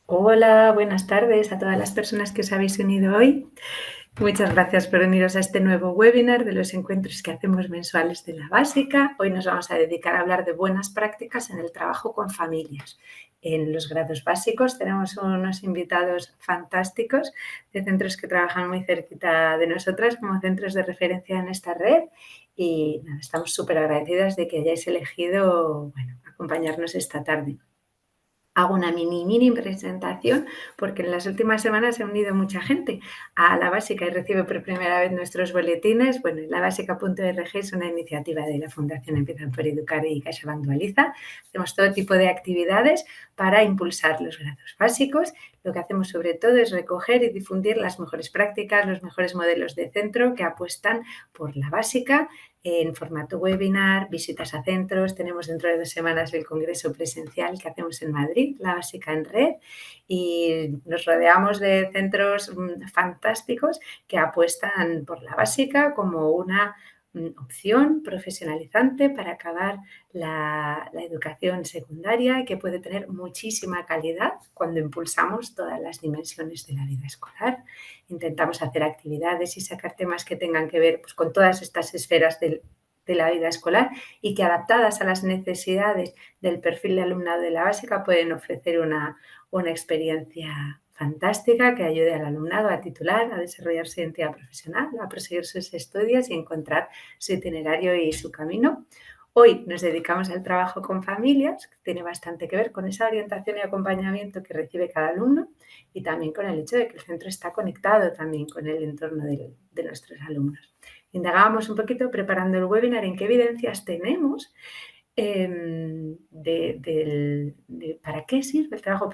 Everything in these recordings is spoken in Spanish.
Hola, buenas tardes a todas las personas que os habéis unido hoy. Muchas gracias por uniros a este nuevo webinar de los encuentros que hacemos mensuales de la básica. Hoy nos vamos a dedicar a hablar de buenas prácticas en el trabajo con familias. En los grados básicos tenemos unos invitados fantásticos de centros que trabajan muy cerquita de nosotras como centros de referencia en esta red y nada, estamos súper agradecidas de que hayáis elegido acompañarnos esta tarde. Hago una mini presentación porque en las últimas semanas se ha unido mucha gente a la Básica y recibe por primera vez nuestros boletines. Bueno, la Básica.org es una iniciativa de la Fundación Empiezan por Educar y CaixaBank Dualiza. Hacemos todo tipo de actividades para impulsar los grados básicos. Lo que hacemos sobre todo es recoger y difundir las mejores prácticas, los mejores modelos de centro que apuestan por la básica en formato webinar, visitas a centros. Tenemos dentro de 2 semanas el congreso presencial que hacemos en Madrid, la Básica en Red, y nos rodeamos de centros fantásticos que apuestan por la básica como una opción profesionalizante para acabar la educación secundaria, que puede tener muchísima calidad cuando impulsamos todas las dimensiones de la vida escolar. Intentamos hacer actividades y sacar temas que tengan que ver pues, con todas estas esferas de la vida escolar y que adaptadas a las necesidades del perfil de alumnado de la básica pueden ofrecer una experiencia fantástica que ayude al alumnado a titular, a desarrollar su identidad profesional, a proseguir sus estudios y encontrar su itinerario y su camino. Hoy nos dedicamos al trabajo con familias, que tiene bastante que ver con esa orientación y acompañamiento que recibe cada alumno y también con el hecho de que el centro está conectado también con el entorno de nuestros alumnos. Indagábamos un poquito preparando el webinar en qué evidencias tenemos para qué sirve el trabajo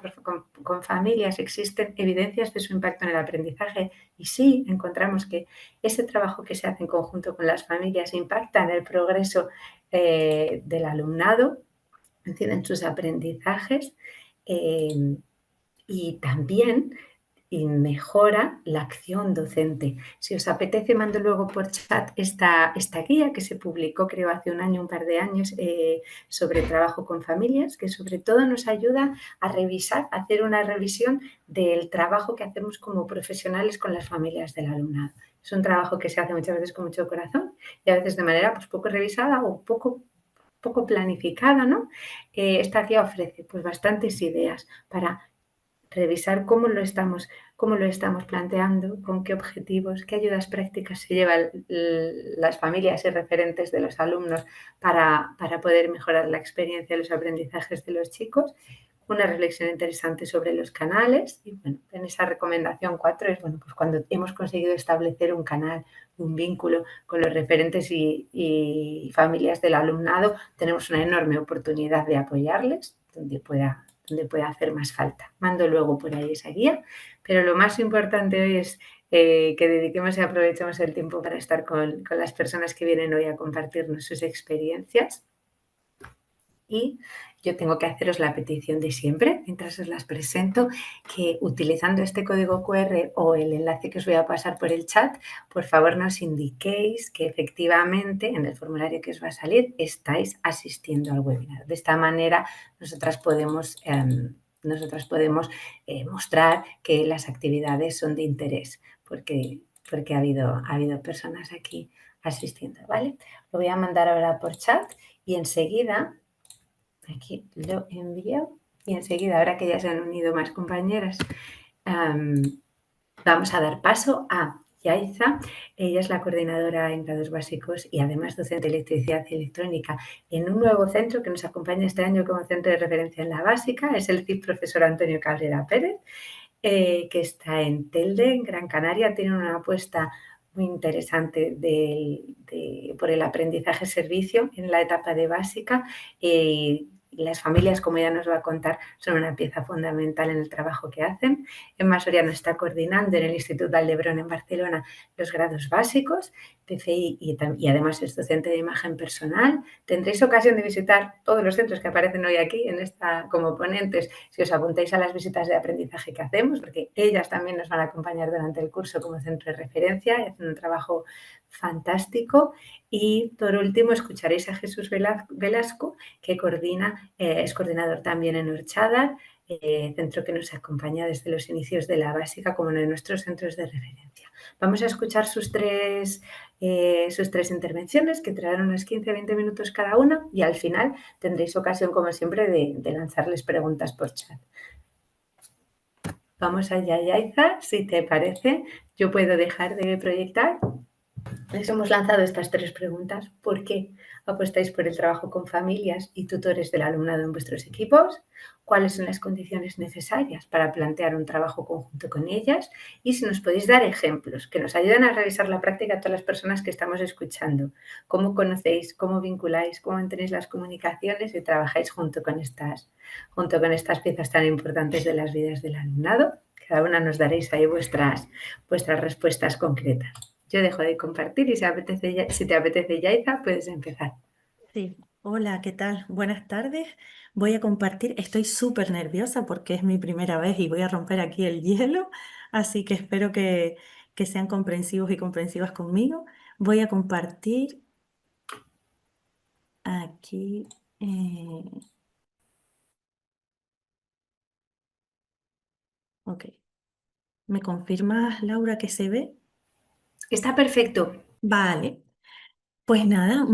con familias. Existen evidencias de su impacto en el aprendizaje y sí, encontramos que ese trabajo que se hace en conjunto con las familias impacta en el progreso del alumnado, incide en sus aprendizajes y también mejora la acción docente. Si os apetece, mando luego por chat esta guía que se publicó, creo, hace un par de años, sobre trabajo con familias, que sobre todo nos ayuda a revisar, a hacer una revisión del trabajo que hacemos como profesionales con las familias del alumnado. Es un trabajo que se hace muchas veces con mucho corazón y a veces de manera pues, poco revisada o poco planificada, ¿no? Esta guía ofrece pues, bastantes ideas para revisar cómo lo estamos planteando, con qué objetivos, qué ayudas prácticas se llevan las familias y referentes de los alumnos para poder mejorar la experiencia y los aprendizajes de los chicos. Una reflexión interesante sobre los canales y bueno, en esa recomendación 4 es pues cuando hemos conseguido establecer un canal, un vínculo con los referentes y familias del alumnado, tenemos una enorme oportunidad de apoyarles donde pueda hacer más falta. Mando luego por ahí esa guía, pero lo más importante hoy es que dediquemos y aprovechemos el tiempo para estar con las personas que vienen hoy a compartirnos sus experiencias. Y yo tengo que haceros la petición de siempre, mientras os las presento, que utilizando este código QR o el enlace que os voy a pasar por el chat, por favor nos indiquéis que efectivamente en el formulario que os va a salir estáis asistiendo al webinar. De esta manera nosotras podemos mostrar que las actividades son de interés, porque ha habido personas aquí asistiendo, ¿vale? Lo voy a mandar ahora por chat y enseguida aquí lo envío y enseguida, ahora que ya se han unido más compañeras, vamos a dar paso a Yaiza. Ella es la coordinadora en grados básicos y además docente de electricidad y electrónica en un nuevo centro que nos acompaña este año como centro de referencia en la básica. Es el CIP profesor Antonio Cabrera Pérez, que está en Telde, en Gran Canaria. Tiene una apuesta muy interesante por el aprendizaje-servicio en la etapa de básica. Las familias, como ella nos va a contar, son una pieza fundamental en el trabajo que hacen. Emma Soriano está coordinando en el Instituto Valdebrón en Barcelona los grados básicos, PCI, y además es docente de imagen personal. Tendréis ocasión de visitar todos los centros que aparecen hoy aquí como ponentes si os apuntáis a las visitas de aprendizaje que hacemos, porque ellas también nos van a acompañar durante el curso como centro de referencia y hacen un trabajo fantástico. Y por último escucharéis a Jesús Velasco, que es coordinador también en Orchada, centro que nos acompaña desde los inicios de la básica como uno de nuestros centros de referencia. Vamos a escuchar sus tres intervenciones, que traerán unos 15-20 minutos cada una, y al final tendréis ocasión, como siempre, de lanzarles preguntas por chat. Vamos allá, Yaiza, si te parece, yo puedo dejar de proyectar. Les hemos lanzado estas tres preguntas. ¿Por qué apostáis por el trabajo con familias y tutores del alumnado en vuestros equipos? ¿Cuáles son las condiciones necesarias para plantear un trabajo conjunto con ellas? Y si nos podéis dar ejemplos que nos ayuden a revisar la práctica a todas las personas que estamos escuchando. ¿Cómo conocéis, cómo vinculáis, cómo mantenéis las comunicaciones y trabajáis junto con estas piezas tan importantes de las vidas del alumnado? Cada una nos daréis ahí vuestras respuestas concretas. Yo dejo de compartir y si te apetece, Yaiza, puedes empezar. Sí, hola, ¿qué tal? Buenas tardes. Voy a compartir, estoy súper nerviosa porque es mi primera vez y voy a romper aquí el hielo, así que espero que sean comprensivos y comprensivas conmigo. Voy a compartir aquí. eh, ok, ¿me confirmas, Laura, que se ve? Está perfecto. Vale. Pues nada,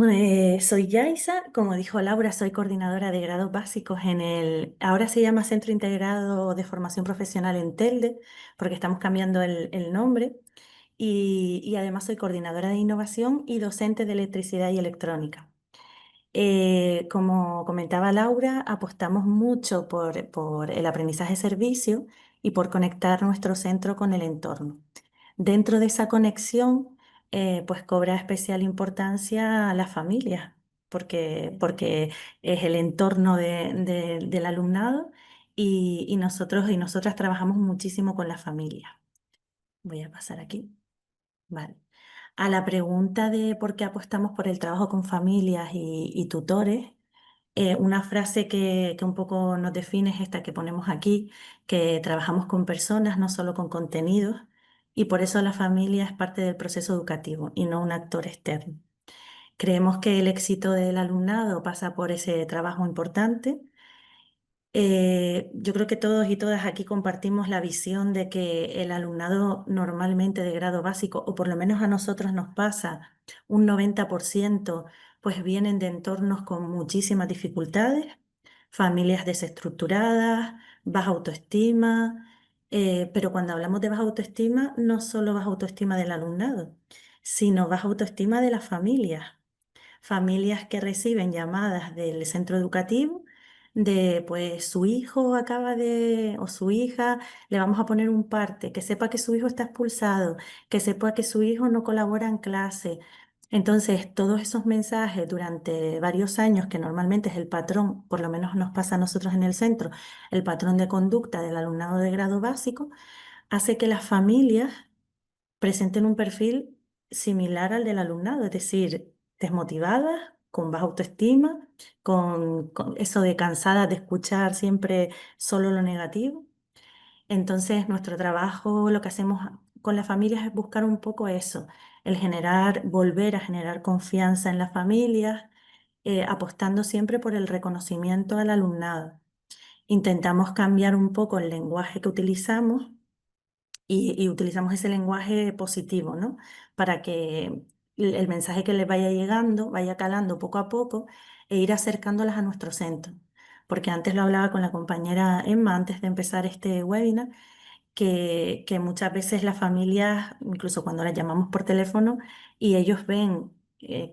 soy Yaisa, como dijo Laura, soy coordinadora de grados básicos ahora se llama Centro Integrado de Formación Profesional en Telde, porque estamos cambiando el nombre, y además soy coordinadora de innovación y docente de electricidad y electrónica. Como comentaba Laura, apostamos mucho por el aprendizaje servicio y por conectar nuestro centro con el entorno. Dentro de esa conexión, pues cobra especial importancia a la familia, porque es el entorno del alumnado y nosotros y nosotras trabajamos muchísimo con la familia. Voy a pasar aquí. Vale. A la pregunta de por qué apostamos por el trabajo con familias y tutores, una frase que un poco nos define es esta que ponemos aquí, que trabajamos con personas, no solo con contenidos, y por eso la familia es parte del proceso educativo y no un actor externo. Creemos que el éxito del alumnado pasa por ese trabajo importante. Yo creo que todos y todas aquí compartimos la visión de que el alumnado normalmente de grado básico, o por lo menos a nosotros nos pasa, un 90%, pues vienen de entornos con muchísimas dificultades, familias desestructuradas, baja autoestima, pero cuando hablamos de baja autoestima, no solo baja autoestima del alumnado, sino baja autoestima de las familias que reciben llamadas del centro educativo de pues su hijo o su hija, le vamos a poner un parte, que sepa que su hijo está expulsado, que sepa que su hijo no colabora en clase. Entonces, todos esos mensajes durante varios años, que normalmente es el patrón, por lo menos nos pasa a nosotros en el centro, el patrón de conducta del alumnado de grado básico, hace que las familias presenten un perfil similar al del alumnado, es decir, desmotivadas, con baja autoestima, con eso de cansadas de escuchar siempre solo lo negativo. Entonces, nuestro trabajo, lo que hacemos con las familias es buscar un poco eso, volver a generar confianza en las familias, apostando siempre por el reconocimiento al alumnado. Intentamos cambiar un poco el lenguaje que utilizamos y utilizamos ese lenguaje positivo, ¿no? Para que el mensaje que les vaya llegando vaya calando poco a poco e ir acercándolas a nuestro centro. Porque antes lo hablaba con la compañera Emma, antes de empezar este webinar, que muchas veces las familias, incluso cuando las llamamos por teléfono y ellos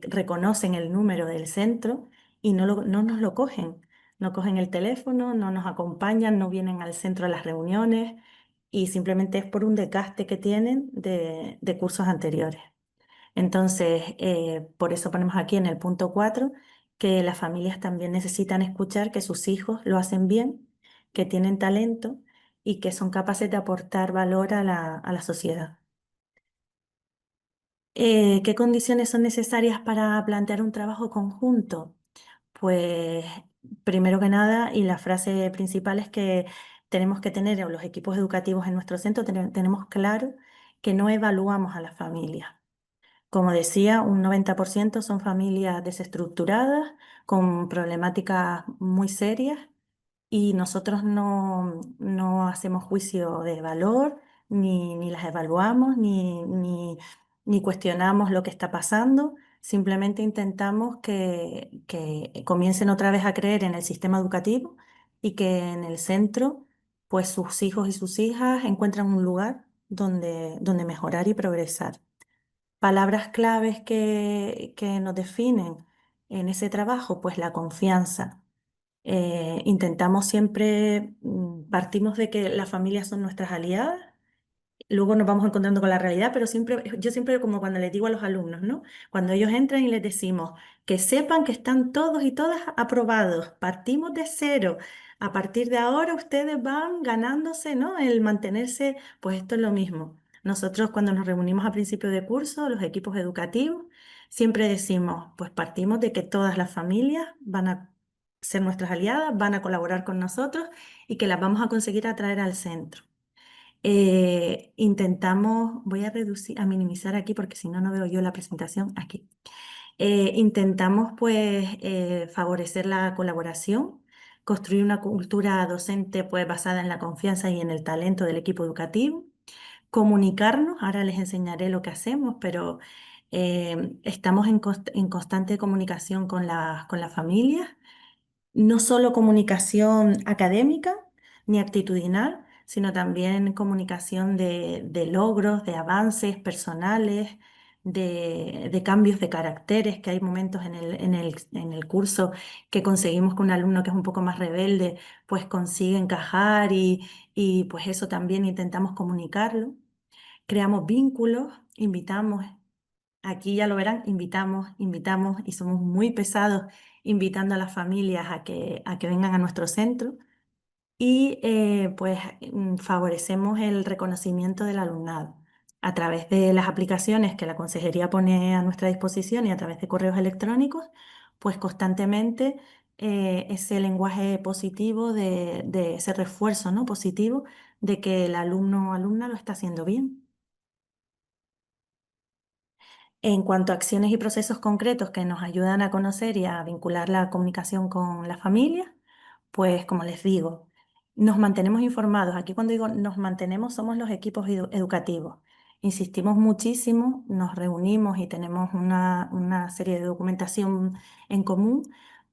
reconocen el número del centro y no nos lo cogen. No cogen el teléfono, no nos acompañan, no vienen al centro a las reuniones y simplemente es por un desgaste que tienen de cursos anteriores. Entonces, por eso ponemos aquí en el punto 4 que las familias también necesitan escuchar que sus hijos lo hacen bien, que tienen talento y que son capaces de aportar valor a la sociedad. ¿Qué condiciones son necesarias para plantear un trabajo conjunto? Pues primero que nada, y la frase principal es que tenemos que tener, o los equipos educativos en nuestro centro, tenemos claro que no evaluamos a las familias. Como decía, un 90% son familias desestructuradas, con problemáticas muy serias y nosotros no hacemos juicio de valor, ni las evaluamos, ni cuestionamos lo que está pasando. Simplemente intentamos que comiencen otra vez a creer en el sistema educativo y que en el centro, pues sus hijos y sus hijas encuentran un lugar donde mejorar y progresar. Palabras claves que nos definen en ese trabajo, pues la confianza. Intentamos siempre, partimos de que las familias son nuestras aliadas. Luego nos vamos encontrando con la realidad, pero siempre, yo siempre como cuando les digo a los alumnos, ¿no? Cuando ellos entran y les decimos que sepan que están todos y todas aprobados, partimos de cero. A partir de ahora ustedes van ganándose, ¿no? El mantenerse, pues esto es lo mismo. Nosotros cuando nos reunimos a principio de curso, los equipos educativos, siempre decimos, pues partimos de que todas las familias van a ser nuestras aliadas, van a colaborar con nosotros y que las vamos a conseguir atraer al centro. Intentamos, voy a reducir, a minimizar aquí porque si no, no veo yo la presentación aquí. Intentamos pues favorecer la colaboración, construir una cultura docente pues basada en la confianza y en el talento del equipo educativo, comunicarnos, ahora les enseñaré lo que hacemos, pero estamos en constante comunicación con las familias, no solo comunicación académica ni actitudinal, sino también comunicación de logros, de avances personales, de cambios de caracteres, que hay momentos en el curso que conseguimos que un alumno que es un poco más rebelde, pues consigue encajar y pues eso también intentamos comunicarlo. Creamos vínculos, invitamos. Aquí ya lo verán, invitamos y somos muy pesados invitando a las familias a que vengan a nuestro centro y pues favorecemos el reconocimiento del alumnado a través de las aplicaciones que la consejería pone a nuestra disposición y a través de correos electrónicos, pues constantemente ese lenguaje positivo de ese refuerzo, ¿no? Positivo de que el alumno o alumna lo está haciendo bien. En cuanto a acciones y procesos concretos que nos ayudan a conocer y a vincular la comunicación con la familia, pues como les digo, nos mantenemos informados. Aquí cuando digo nos mantenemos somos los equipos educativos. Insistimos muchísimo, nos reunimos y tenemos una serie de documentación en común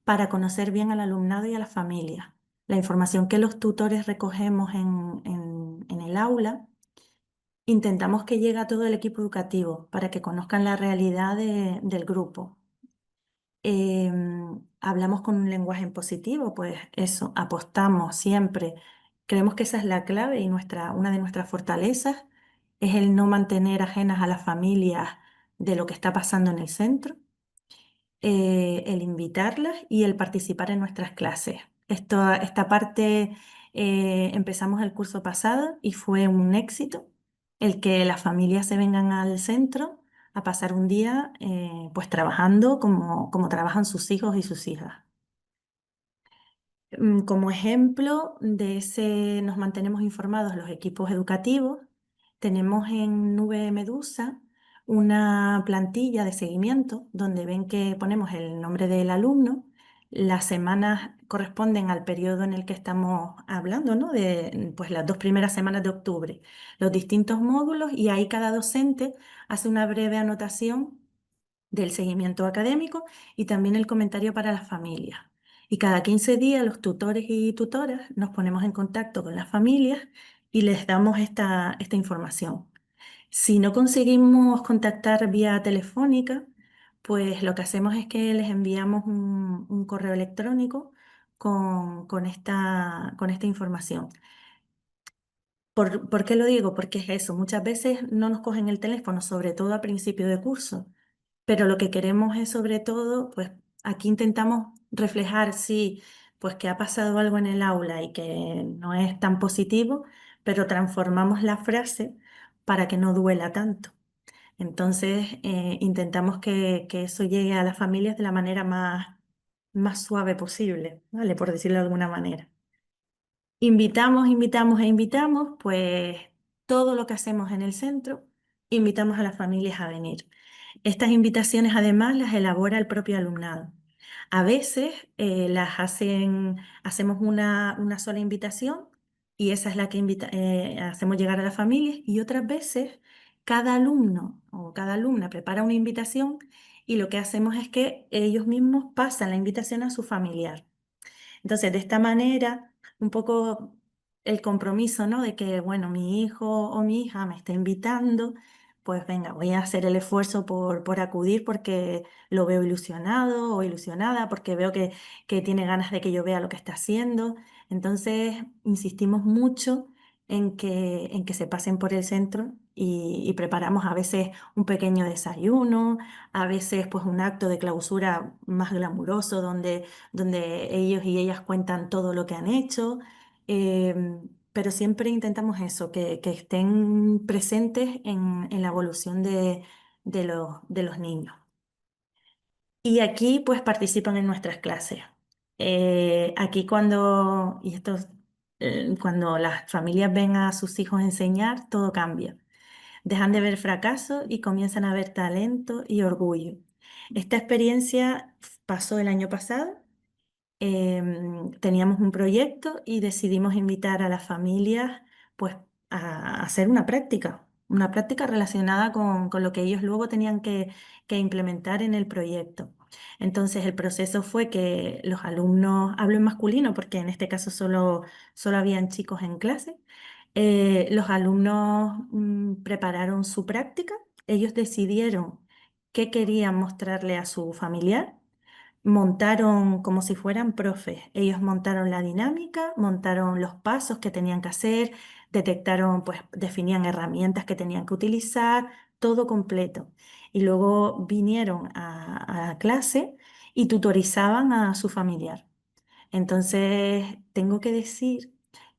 para conocer bien al alumnado y a las familias. La información que los tutores recogemos en el aula. Intentamos que llegue a todo el equipo educativo para que conozcan la realidad del grupo. Hablamos con un lenguaje en positivo, pues eso, apostamos siempre. Creemos que esa es la clave y una de nuestras fortalezas es el no mantener ajenas a las familias de lo que está pasando en el centro, el invitarlas y el participar en nuestras clases. Esta parte empezamos el curso pasado y fue un éxito el que las familias se vengan al centro a pasar un día pues trabajando como trabajan sus hijos y sus hijas. Como ejemplo de ese nos mantenemos informados los equipos educativos, tenemos en Nube Medusa una plantilla de seguimiento donde ven que ponemos el nombre del alumno, las semanas corresponden al periodo en el que estamos hablando, ¿no? De pues las 2 primeras semanas de octubre, los distintos módulos y ahí cada docente hace una breve anotación del seguimiento académico y también el comentario para las familias. Y cada 15 días los tutores y tutoras nos ponemos en contacto con las familias y les damos esta información. Si no conseguimos contactar vía telefónica, pues lo que hacemos es que les enviamos un correo electrónico con esta información. ¿Por qué lo digo? Porque es eso, muchas veces no nos cogen el teléfono, sobre todo a principio de curso. Pero lo que queremos es sobre todo, pues aquí intentamos reflejar, sí, pues que ha pasado algo en el aula y que no es tan positivo, pero transformamos la frase para que no duela tanto. Entonces, intentamos que eso llegue a las familias de la manera más suave posible, ¿vale? Por decirlo de alguna manera. Invitamos, pues todo lo que hacemos en el centro, invitamos a las familias a venir. Estas invitaciones además las elabora el propio alumnado. A veces hacemos una sola invitación y esa es la que hacemos llegar a las familias, y otras veces cada alumno o cada alumna prepara una invitación y lo que hacemos es que ellos mismos pasan la invitación a su familiar. Entonces, de esta manera, un poco el compromiso, ¿no? De que, bueno, mi hijo o mi hija me está invitando, pues venga, voy a hacer el esfuerzo por acudir porque lo veo ilusionado o ilusionada, porque veo que tiene ganas de que yo vea lo que está haciendo. Entonces, insistimos mucho en que se pasen por el centro y preparamos a veces un pequeño desayuno, a veces pues un acto de clausura más glamuroso donde ellos y ellas cuentan todo lo que han hecho, pero siempre intentamos eso, que estén presentes en la evolución de los niños. Y aquí pues participan en nuestras clases. Aquí cuando las familias ven a sus hijos enseñar, todo cambia. Dejan de ver fracaso y comienzan a ver talento y orgullo. Esta experiencia pasó el año pasado. Teníamos un proyecto y decidimos invitar a las familias pues a hacer una práctica relacionada con lo que ellos luego tenían que implementar en el proyecto. Entonces el proceso fue que los alumnos, hablo en masculino porque en este caso solo habían chicos en clase, los alumnos prepararon su práctica, ellos decidieron qué querían mostrarle a su familiar. Montaron como si fueran profes. Ellos montaron la dinámica, montaron los pasos que tenían que hacer, detectaron, pues definían herramientas que tenían que utilizar, todo completo. Y luego vinieron a clase y tutorizaban a su familiar. Entonces, tengo que decir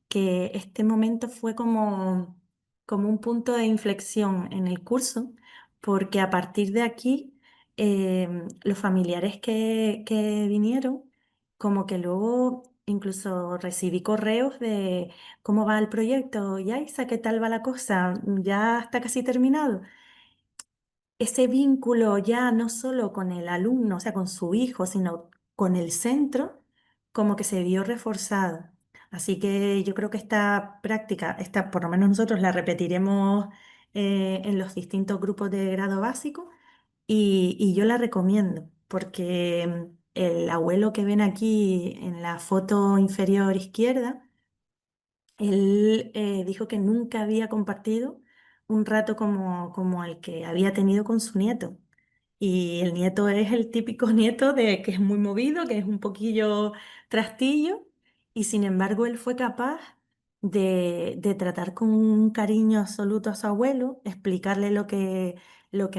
que este momento fue como un punto de inflexión en el curso, porque a partir de aquí, los familiares que vinieron, como que luego incluso recibí correos de cómo va el proyecto, ya Isa, ¿qué tal va la cosa? Ya está casi terminado. Ese vínculo ya no solo con el alumno, o sea, con su hijo, sino con el centro, como que se vio reforzado. Así que yo creo que esta práctica, por lo menos nosotros la repetiremos en los distintos grupos de grado básico, y yo la recomiendo porque el abuelo que ven aquí en la foto inferior izquierda, él dijo que nunca había compartido un rato como el que había tenido con su nieto. Y el nieto es el típico nieto de que es muy movido, que es un poquillo trastillo, y sin embargo él fue capaz de tratar con un cariño absoluto a su abuelo, explicarle lo que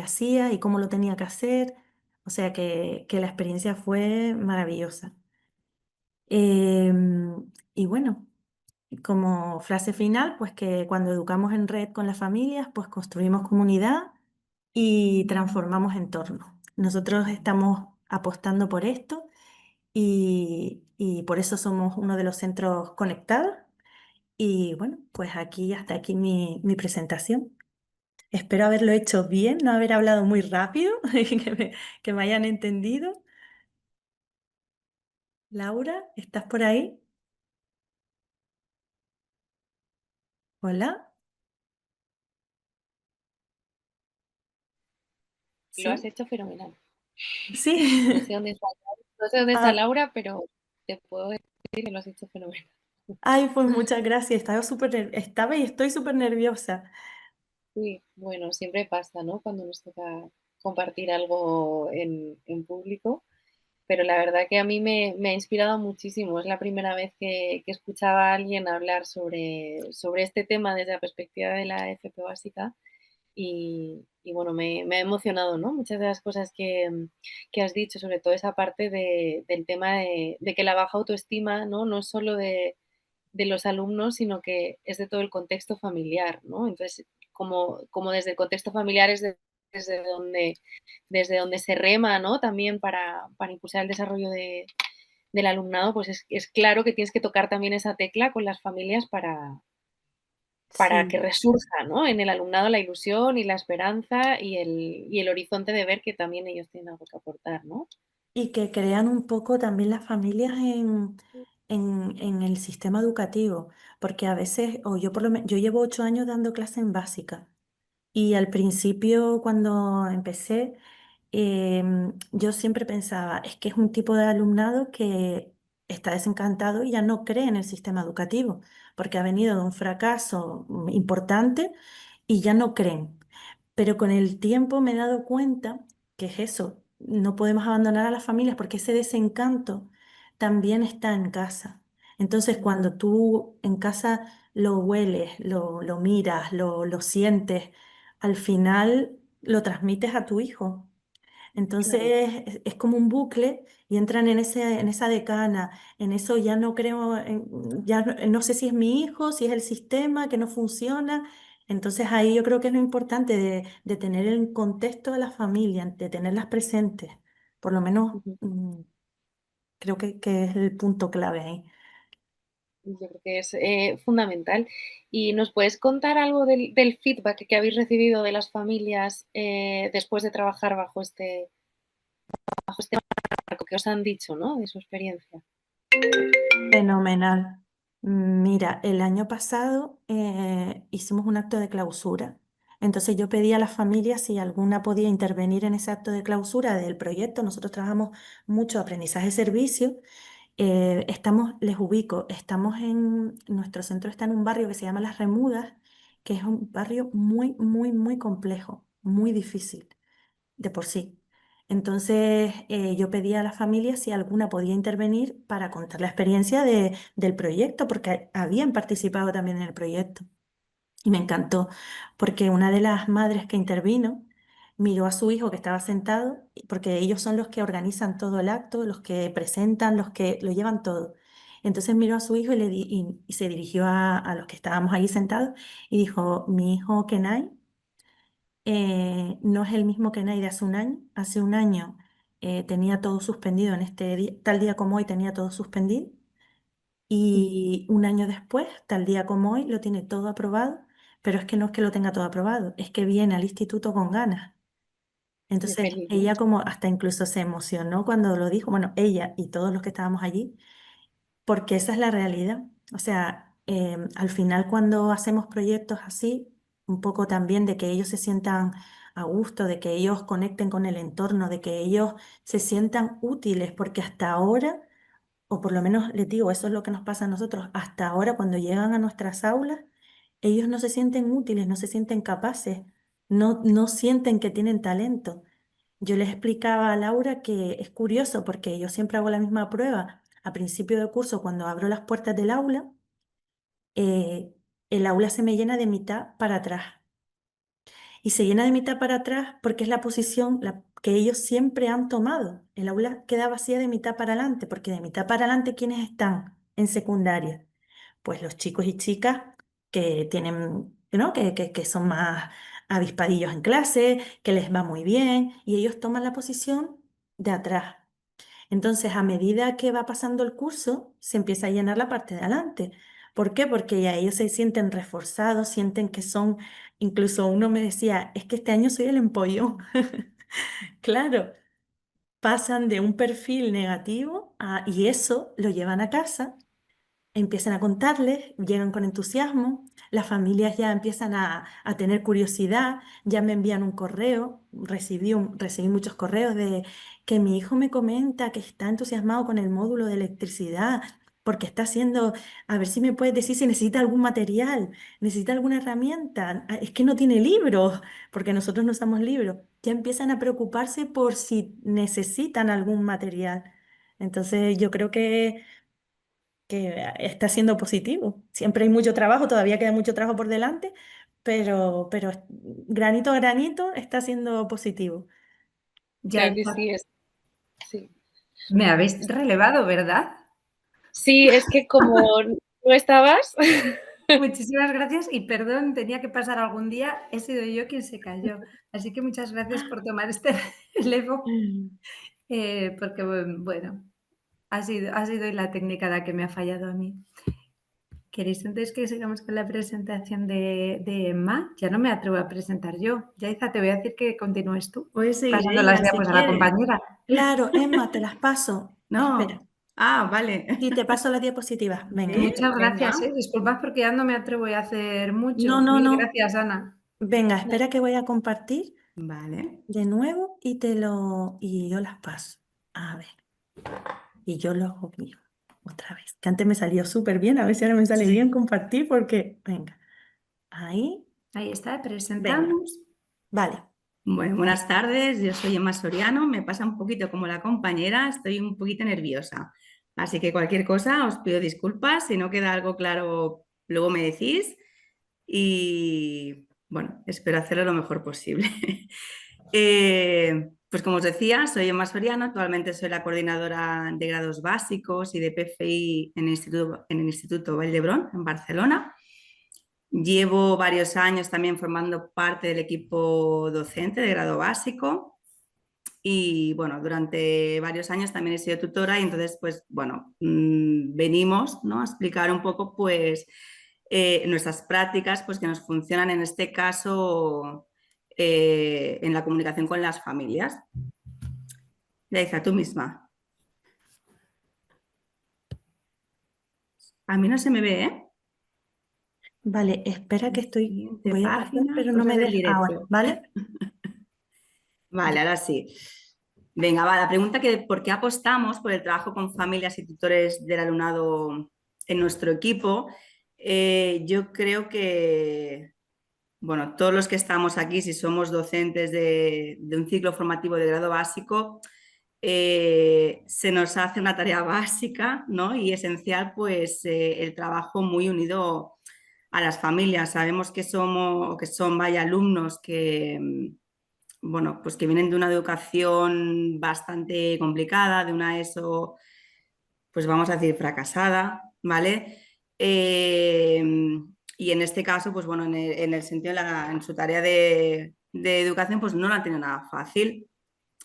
hacía y cómo lo tenía que hacer. O sea que la experiencia fue maravillosa. Y bueno. Como frase final, pues que cuando educamos en red con las familias, pues construimos comunidad y transformamos entornos. Nosotros estamos apostando por esto y por eso somos uno de los centros conectados. Y bueno, pues hasta aquí mi presentación. Espero haberlo hecho bien, no haber hablado muy rápido, que me hayan entendido. Laura, ¿estás por ahí? Hola, Lo has ¿sí? hecho fenomenal. No sé Sí. dónde está, no sé dónde está Ah, Laura, pero te puedo decir que lo has hecho fenomenal. ay, pues muchas gracias. Estaba y estoy súper nerviosa. Sí, bueno, siempre pasa, ¿no? Cuando nos toca compartir algo en público, pero la verdad que a mí me ha inspirado muchísimo. Es la primera vez que escuchaba a alguien hablar sobre este tema desde la perspectiva de la FP básica y bueno, me ha emocionado, ¿no? Muchas de las cosas que has dicho, sobre todo esa parte del tema de que la baja autoestima, ¿no? No es solo de los alumnos, sino que es de todo el contexto familiar, ¿no? Entonces, como desde el contexto familiar es desde donde se rema, ¿no? También para impulsar el desarrollo del alumnado, pues es claro que tienes que tocar también esa tecla con las familias para que Sí, resurja, ¿no? En el alumnado la ilusión y la esperanza y el horizonte de ver que también ellos tienen algo que aportar, ¿no? y que crean un poco también las familias en el sistema educativo, porque a veces, o yo por lo menos, yo llevo 8 años dando clase en básica y al principio cuando empecé, yo siempre pensaba, es que es un tipo de alumnado que está desencantado y ya no cree en el sistema educativo, porque ha venido de un fracaso importante y ya no creen. Pero con el tiempo me he dado cuenta que es eso, no podemos abandonar a las familias porque ese desencanto también está en casa. Entonces, cuando tú en casa lo hueles, lo miras, lo sientes, al final lo transmites a tu hijo. Entonces Claro. es como un bucle y entran en esa decana, en eso ya no creo, ya no sé si es mi hijo, si es el sistema que no funciona. Entonces ahí yo creo que es lo importante de tener en contexto a la familia, de tenerlas presentes. Por lo menos Ujú. creo que es el punto clave ahí. Yo creo que es fundamental. ¿Y nos puedes contar algo del feedback que habéis recibido de las familias después de trabajar bajo este marco que os han dicho, ¿no? De su experiencia. Fenomenal. Mira, el año pasado hicimos un acto de clausura. Entonces yo pedí a las familias si alguna podía intervenir en ese acto de clausura del proyecto. Nosotros trabajamos mucho aprendizaje-servicio. Les ubico, estamos nuestro centro está en un barrio que se llama Las Remudas, que es un barrio muy, muy, muy complejo, muy difícil de por sí. Entonces, yo pedí a las familias si alguna podía intervenir para contar la experiencia del proyecto, porque habían participado también en el proyecto. Y me encantó, porque una de las madres que intervino miró a su hijo que estaba sentado, porque ellos son los que organizan todo el acto, los que presentan, los que lo llevan todo. Entonces miró a su hijo y se dirigió a los que estábamos ahí sentados y dijo, mi hijo Kenai no es el mismo que Nay de hace un año. Hace un año tenía todo suspendido, en este tal día como hoy tenía todo suspendido. Ujú. Y un año después, tal día como hoy, lo tiene todo aprobado. Pero es que no es que lo tenga todo aprobado, es que viene al instituto con ganas. Qué Entonces feliz, ¿no? ella como hasta incluso se emocionó cuando lo dijo, bueno, ella y todos los que estábamos allí, porque esa es la realidad. O sea, al final cuando hacemos proyectos así, un poco también de que ellos se sientan a gusto, de que ellos conecten con el entorno, de que ellos se sientan útiles, porque hasta ahora, o por lo menos les digo, eso es lo que nos pasa a nosotros, hasta ahora cuando llegan a nuestras aulas, ellos no se sienten útiles, no se sienten capaces, no sienten que tienen talento. Yo les explicaba a Laura que es curioso porque yo siempre hago la misma prueba. A principio de curso, cuando abro las puertas del aula, eh, el aula se me llena de mitad para atrás. Y se llena de mitad para atrás porque es la posición que ellos siempre han tomado. El aula queda vacía de mitad para adelante, porque de mitad para adelante, ¿quiénes están en secundaria? Pues los chicos y chicas que tienen, ¿no? Que son más avispadillos en clase, que les va muy bien, y ellos toman la posición de atrás. Entonces, a medida que va pasando el curso, se empieza a llenar la parte de adelante. ¿Por qué? Porque ya ellos se sienten reforzados, sienten que son, incluso uno me decía, es que este año soy el empollón. Claro, pasan de un perfil negativo y eso lo llevan a casa, empiezan a contarles, llegan con entusiasmo, las familias ya empiezan a tener curiosidad, ya me envían un correo, recibí muchos correos de que mi hijo me comenta que está entusiasmado con el módulo de electricidad, porque está haciendo, a ver si me puedes decir si necesita algún material, necesita alguna herramienta, es que no tiene libros, porque nosotros no usamos libros, ya empiezan a preocuparse por si necesitan algún material. Entonces yo creo que está siendo positivo. Siempre hay mucho trabajo, todavía queda mucho trabajo por delante, pero granito a granito está siendo positivo. Ya, Claro que ya. sí, sí. Me habéis relevado, ¿verdad? Sí, es que como no estabas, Muchísimas gracias y perdón, tenía que pasar algún día, he sido yo quien se cayó. Así que muchas gracias por tomar este relevo, Mm. porque bueno, ha sido hoy la técnica la que me ha fallado a mí. ¿Queréis entonces que sigamos con la presentación de Emma? Ya no me atrevo a presentar yo. Yaiza, te voy a decir que continúes tú, Puedes seguir pasando las ella si diapos a la quieres. compañera. Claro, Emma, te las paso. Espera, No. Ah, vale. y te paso las diapositivas. Venga. Sí, Muchas gracias, venga. Disculpad porque ya no me atrevo a hacer No, mucho. no, Mil no. gracias, Ana. Venga, espera que voy a compartir Vale. de nuevo y yo las paso. A ver. Y yo lo hago mío. Otra vez. Que antes me salió súper bien. A ver si ahora me sale bien compartir porque. Venga. Ahí. Ahí está, Venga. presentamos. Vale. Bueno, buenas tardes. Yo soy Emma Soriano. Me pasa un poquito como la compañera. Estoy un poquito nerviosa. Así que cualquier cosa os pido disculpas. Si no queda algo claro, luego me decís. Y bueno, espero hacerlo lo mejor posible. Pues como os decía, soy Emma Soriano, actualmente soy la coordinadora de grados básicos y de PFI en el Instituto Vall d'Hebron, en Barcelona. Llevo varios años también formando parte del equipo docente de grado básico y bueno, durante varios años también he sido tutora y entonces pues bueno, venimos, ¿no?, a explicar un poco pues nuestras prácticas pues que nos funcionan en este caso en la comunicación con las familias. Yaiza, tú misma. A mí no se me ve, ¿eh? Vale, espera que Siguiente voy a pasar, página, pero no cosas me del deja ahora, directo. ¿vale? Vale, ahora sí. Venga, va, la pregunta que ¿por qué apostamos por el trabajo con familias y tutores del alumnado en nuestro equipo? Yo creo que, bueno, todos los que estamos aquí, si somos docentes de un ciclo formativo de grado básico, se nos hace una tarea básica, ¿no?, y esencial, pues el trabajo muy unido a las familias. Sabemos que son vaya alumnos que bueno, pues que vienen de una educación bastante complicada, de una ESO, pues vamos a decir, fracasada, ¿vale? Y en este caso, pues bueno, en el sentido, en su tarea de educación, pues no la han tenido nada fácil.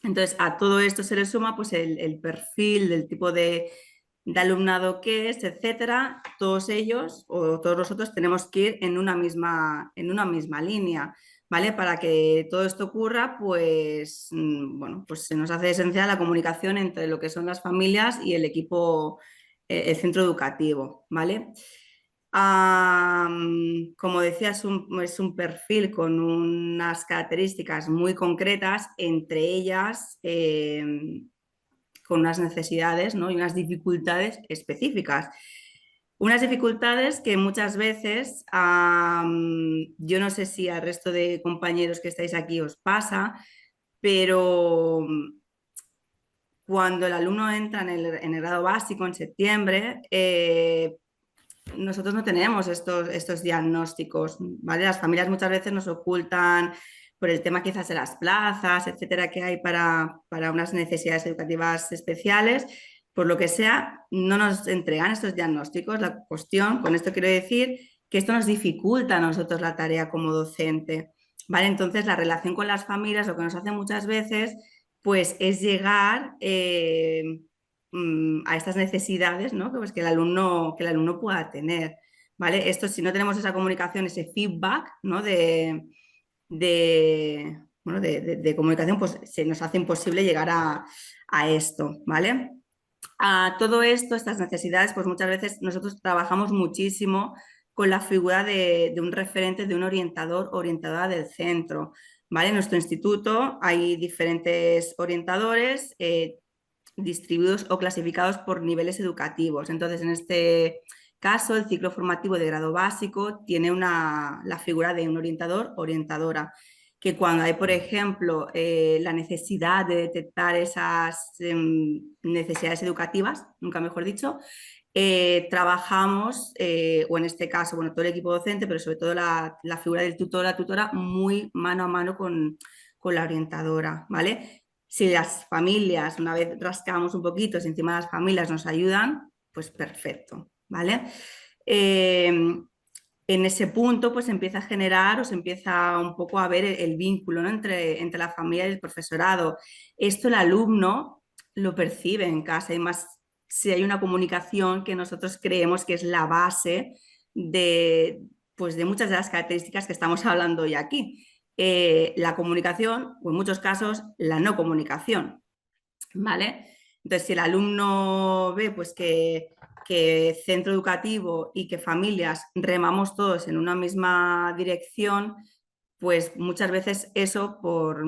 Entonces, a todo esto se le suma pues el perfil del tipo de alumnado que es, etcétera. Todos ellos o todos nosotros tenemos que ir en una misma línea, ¿vale? Para que todo esto ocurra, pues, bueno, pues se nos hace esencial la comunicación entre lo que son las familias y el equipo, el centro educativo, ¿vale? Como decía, es un perfil con unas características muy concretas, entre ellas con unas necesidades, ¿no?, y unas dificultades específicas. Unas dificultades que muchas veces, yo no sé si al resto de compañeros que estáis aquí os pasa, pero cuando el alumno entra en el grado básico en septiembre, nosotros no tenemos estos diagnósticos, ¿vale? Las familias muchas veces nos ocultan por el tema quizás de las plazas, etcétera, que hay para unas necesidades educativas especiales, por lo que sea, no nos entregan estos diagnósticos. La cuestión, con esto quiero decir que esto nos dificulta a nosotros la tarea como docente, ¿vale? Entonces, la relación con las familias, lo que nos hace muchas veces, pues es llegar a estas necesidades, ¿no?, pues que el alumno pueda tener, ¿vale? Esto, si no tenemos esa comunicación, ese feedback, ¿no?, bueno, de comunicación, pues se nos hace imposible llegar a esto, ¿vale? A todo esto, estas necesidades, pues muchas veces nosotros trabajamos muchísimo con la figura de un referente, de un orientador, orientadora del centro, ¿vale? En nuestro instituto hay diferentes orientadores distribuidos o clasificados por niveles educativos. Entonces, en este caso, el ciclo formativo de grado básico tiene la figura de un orientador, orientadora, que cuando hay, por ejemplo, la necesidad de detectar esas necesidades educativas, nunca mejor dicho, trabajamos, o en este caso, bueno, todo el equipo docente, pero sobre todo la figura del tutor, la tutora, muy mano a mano con la orientadora, ¿vale? Si las familias, una vez rascamos un poquito, si encima las familias nos ayudan, pues perfecto, ¿vale? En ese punto pues empieza a generar o se empieza un poco a ver el vínculo, ¿no?, entre la familia y el profesorado. Esto el alumno lo percibe en casa y más si hay una comunicación que nosotros creemos que es la base pues de muchas de las características que estamos hablando hoy aquí. La comunicación o en muchos casos la no comunicación, ¿vale? Entonces, si el alumno ve pues, que centro educativo y que familias remamos todos en una misma dirección, pues muchas veces eso, por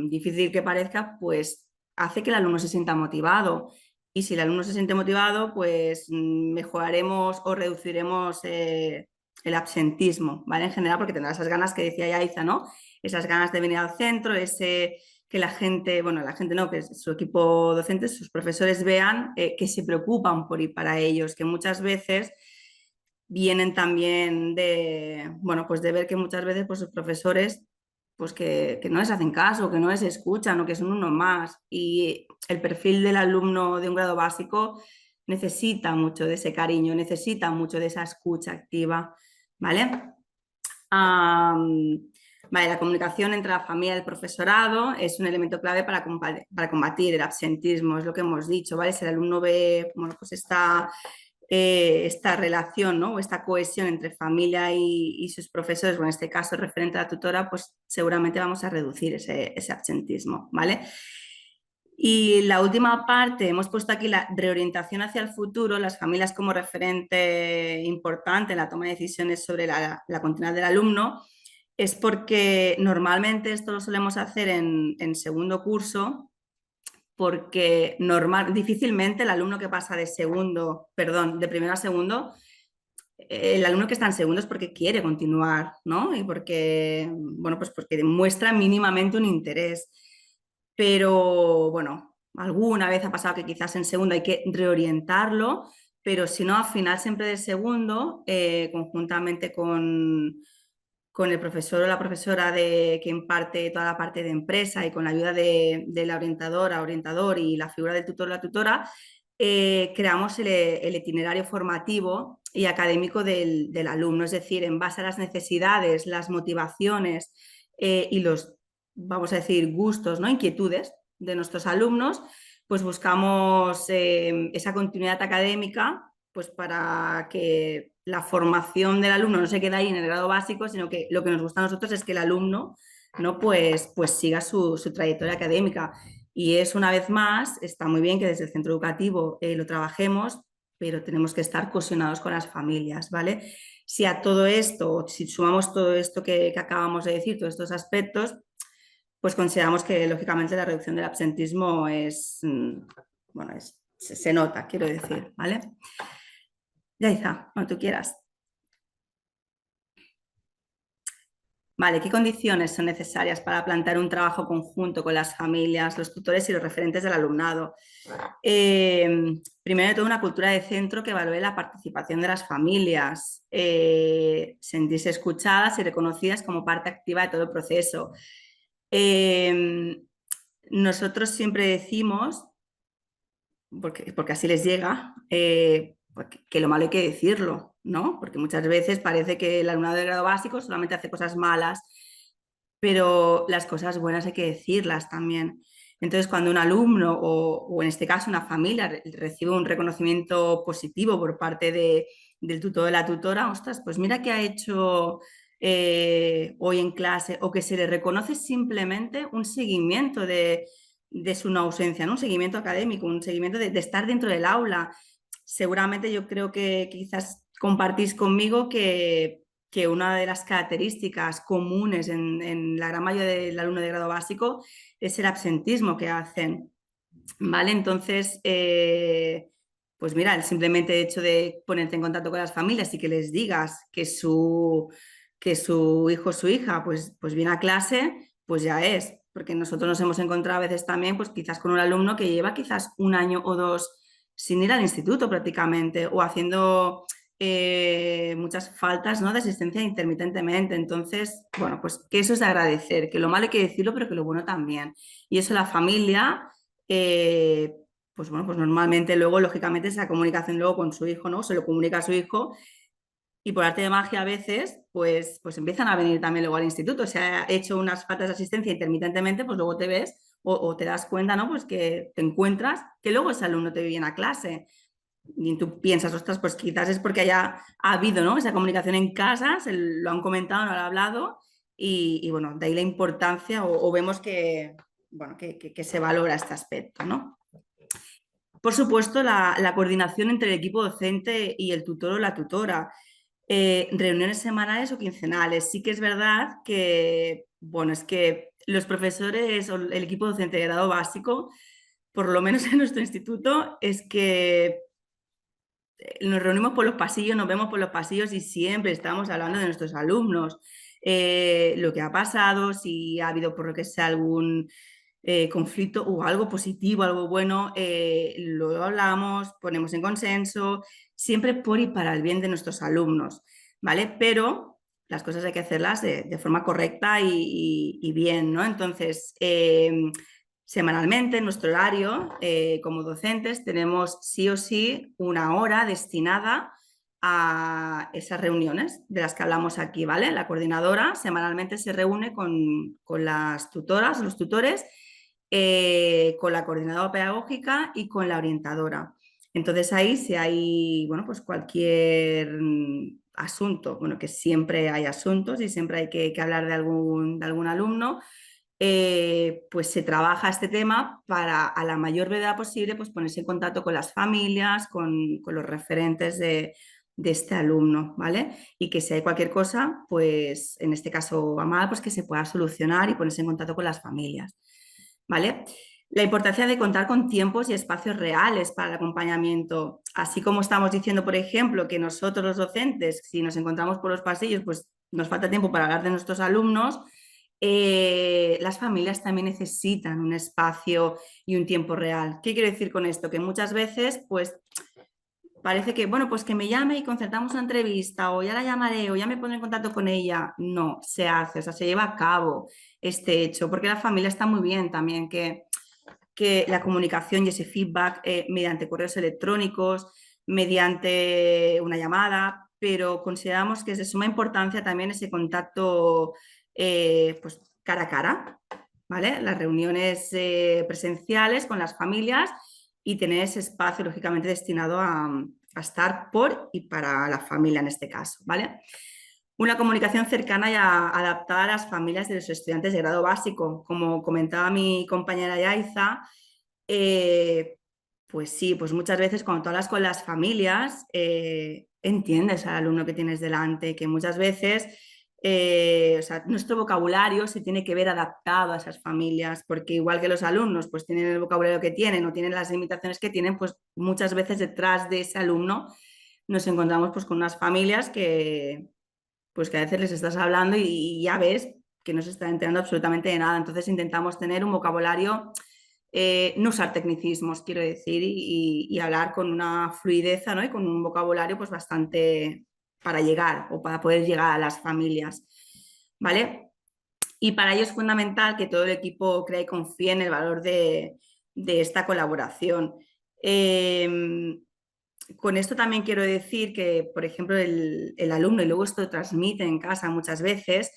difícil que parezca, pues hace que el alumno se sienta motivado. Y si el alumno se siente motivado, pues mejoraremos o reduciremos el absentismo, ¿vale? En general, porque tendrá esas ganas que decía Yaiza, ¿no? Esas ganas de venir al centro, que la gente, bueno, la gente no, que su equipo docente, sus profesores vean que se preocupan por ir para ellos, que muchas veces vienen también de, bueno, pues de ver que muchas veces pues, sus profesores pues que no les hacen caso, que no les escuchan o que son uno más. Y el perfil del alumno de un grado básico necesita mucho de ese cariño, necesita mucho de esa escucha activa, ¿vale? Vale, la comunicación entre la familia y el profesorado es un elemento clave para combatir el absentismo, es lo que hemos dicho, ¿vale? Si el alumno ve, bueno, pues esta relación, ¿no? O esta cohesión entre familia y sus profesores, o en este caso el referente a la tutora, pues seguramente vamos a reducir ese absentismo, ¿vale? Y la última parte, hemos puesto aquí la reorientación hacia el futuro, las familias como referente importante en la toma de decisiones sobre la continuidad del alumno, es porque normalmente esto lo solemos hacer en segundo curso, porque difícilmente el alumno que pasa de primero a segundo, el alumno que está en segundo es porque quiere continuar, ¿no? Y porque, bueno, pues porque demuestra mínimamente un interés. Pero, bueno, alguna vez ha pasado que quizás en segundo hay que reorientarlo, pero si no, al final siempre de segundo, conjuntamente con el profesor o la profesora que imparte toda la parte de empresa y con la ayuda de la orientador y la figura del tutor o la tutora, creamos el itinerario formativo y académico del alumno, es decir, en base a las necesidades, las motivaciones y los, vamos a decir, gustos, ¿no? Inquietudes de nuestros alumnos, pues buscamos esa continuidad académica pues para que la formación del alumno no se quede ahí en el grado básico, sino que lo que nos gusta a nosotros es que el alumno, ¿no? pues siga su trayectoria académica. Y es una vez más, está muy bien que desde el centro educativo lo trabajemos, pero tenemos que estar cohesionados con las familias, ¿vale? Si a todo esto, si sumamos todo esto que acabamos de decir, todos estos aspectos, pues consideramos que lógicamente la reducción del absentismo bueno, se nota, quiero decir, ¿vale? Yaiza, cuando tú quieras. Vale, ¿qué condiciones son necesarias para plantear un trabajo conjunto con las familias, los tutores y los referentes del alumnado? Primero de todo, una cultura de centro que evalúe la participación de las familias, sentirse escuchadas y reconocidas como parte activa de todo el proceso. Nosotros siempre decimos, porque así les llega, que lo malo hay que decirlo, ¿no? Porque muchas veces parece que el alumnado de grado básico solamente hace cosas malas, pero las cosas buenas hay que decirlas también. Entonces, cuando un alumno o en este caso una familia recibe un reconocimiento positivo por parte del tutor o de la tutora, ostras, pues mira qué ha hecho hoy en clase, o que se le reconoce simplemente un seguimiento de su no ausencia, ¿no? Un seguimiento académico, un seguimiento de estar dentro del aula. Seguramente yo creo que quizás compartís conmigo que una de las características comunes en la gran mayoría del alumno de grado básico es el absentismo que hacen, ¿vale? Entonces, pues mira, el simplemente hecho de ponerte en contacto con las familias y que les digas que su hijo o su hija pues viene a clase, pues ya es, porque nosotros nos hemos encontrado a veces también pues quizás con un alumno que lleva quizás un año o dos sin ir al instituto prácticamente o haciendo muchas faltas, ¿no? de asistencia intermitentemente. Entonces, bueno, pues que eso es de agradecer, que lo malo hay que decirlo, pero que lo bueno también. Y eso la familia, pues bueno, pues normalmente luego, lógicamente, esa comunicación luego con su hijo, ¿no? Se lo comunica a su hijo y por arte de magia a veces, pues empiezan a venir también luego al instituto. Se ha hecho unas faltas de asistencia intermitentemente, pues luego te ves o te das cuenta, ¿no? Pues que te encuentras que luego ese alumno te viene a clase. y tú piensas, ostras, pues quizás es porque haya habido, ¿no?, esa comunicación en casa, lo han comentado, no lo han hablado, y bueno, de ahí la importancia o vemos que, bueno, que se valora este aspecto, ¿no? Por supuesto, la coordinación entre el equipo docente y el tutor o la tutora. Reuniones semanales o quincenales. Sí que es verdad que, bueno, es que los profesores o el equipo docente de grado básico, por lo menos en nuestro instituto, es que nos reunimos por los pasillos, nos vemos por los pasillos y siempre estamos hablando de nuestros alumnos, lo que ha pasado, si ha habido por lo que sea algún conflicto o algo positivo, algo bueno, lo hablamos, ponemos en consenso, siempre por y para el bien de nuestros alumnos, ¿vale? Pero las cosas hay que hacerlas de forma correcta y bien, ¿no? Entonces, semanalmente en nuestro horario, como docentes, tenemos sí o sí una hora destinada a esas reuniones de las que hablamos aquí, ¿vale? La coordinadora semanalmente se reúne con las tutoras, los tutores, con la coordinadora pedagógica y con la orientadora. Entonces ahí si hay, bueno, pues cualquier asunto, bueno, que siempre hay asuntos y siempre hay que hablar de algún alumno, pues se trabaja este tema para a la mayor brevedad posible pues ponerse en contacto con las familias, con los referentes de este alumno, ¿vale? Y que si hay cualquier cosa, pues en este caso va mal, pues que se pueda solucionar y ponerse en contacto con las familias, ¿vale? La importancia de contar con tiempos y espacios reales para el acompañamiento. Así como estamos diciendo, por ejemplo, que nosotros los docentes, si nos encontramos por los pasillos, pues nos falta tiempo para hablar de nuestros alumnos, las familias también necesitan un espacio y un tiempo real. ¿Qué quiero decir con esto? Que muchas veces, pues, parece que, bueno, pues que me llame y concertamos una entrevista, o ya la llamaré, o ya me pondré en contacto con ella. No, se hace, o sea, se lleva a cabo este hecho, porque la familia está muy bien también que la comunicación y ese feedback mediante correos electrónicos, mediante una llamada, pero consideramos que es de suma importancia también ese contacto pues, cara a cara, ¿vale? Las reuniones presenciales con las familias y tener ese espacio, lógicamente, destinado a estar por y para la familia en este caso, ¿vale? Una comunicación cercana y adaptada a las familias de los estudiantes de grado básico. Como comentaba mi compañera Yaiza, pues sí, pues muchas veces cuando tú hablas con las familias, entiendes al alumno que tienes delante, que muchas veces o sea, nuestro vocabulario se tiene que ver adaptado a esas familias, porque igual que los alumnos pues tienen el vocabulario que tienen o tienen las limitaciones que tienen, pues muchas veces detrás de ese alumno nos encontramos pues con unas familias pues que a veces les estás hablando y ya ves que no se está enterando absolutamente de nada. Entonces intentamos tener un vocabulario, no usar tecnicismos, quiero decir, y hablar con una fluidez, ¿no? Y con un vocabulario pues bastante para llegar o para poder llegar a las familias, ¿vale? Y para ello es fundamental que todo el equipo crea y confíe en el valor de esta colaboración. Con esto también quiero decir que, por ejemplo, el alumno, y luego esto transmite en casa muchas veces,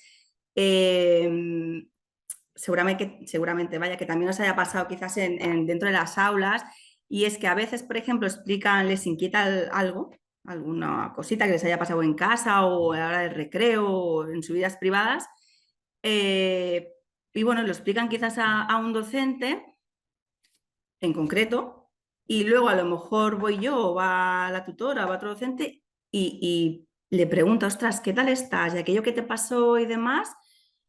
seguramente vaya, que también os haya pasado quizás dentro de las aulas, y es que a veces, por ejemplo, explican, les inquieta algo, alguna cosita que les haya pasado en casa o a la hora del recreo o en sus vidas privadas, y bueno, lo explican quizás a un docente en concreto, y luego a lo mejor voy yo, o va la tutora, va otro docente, y le pregunta, ostras, ¿qué tal estás? Y aquello que te pasó y demás,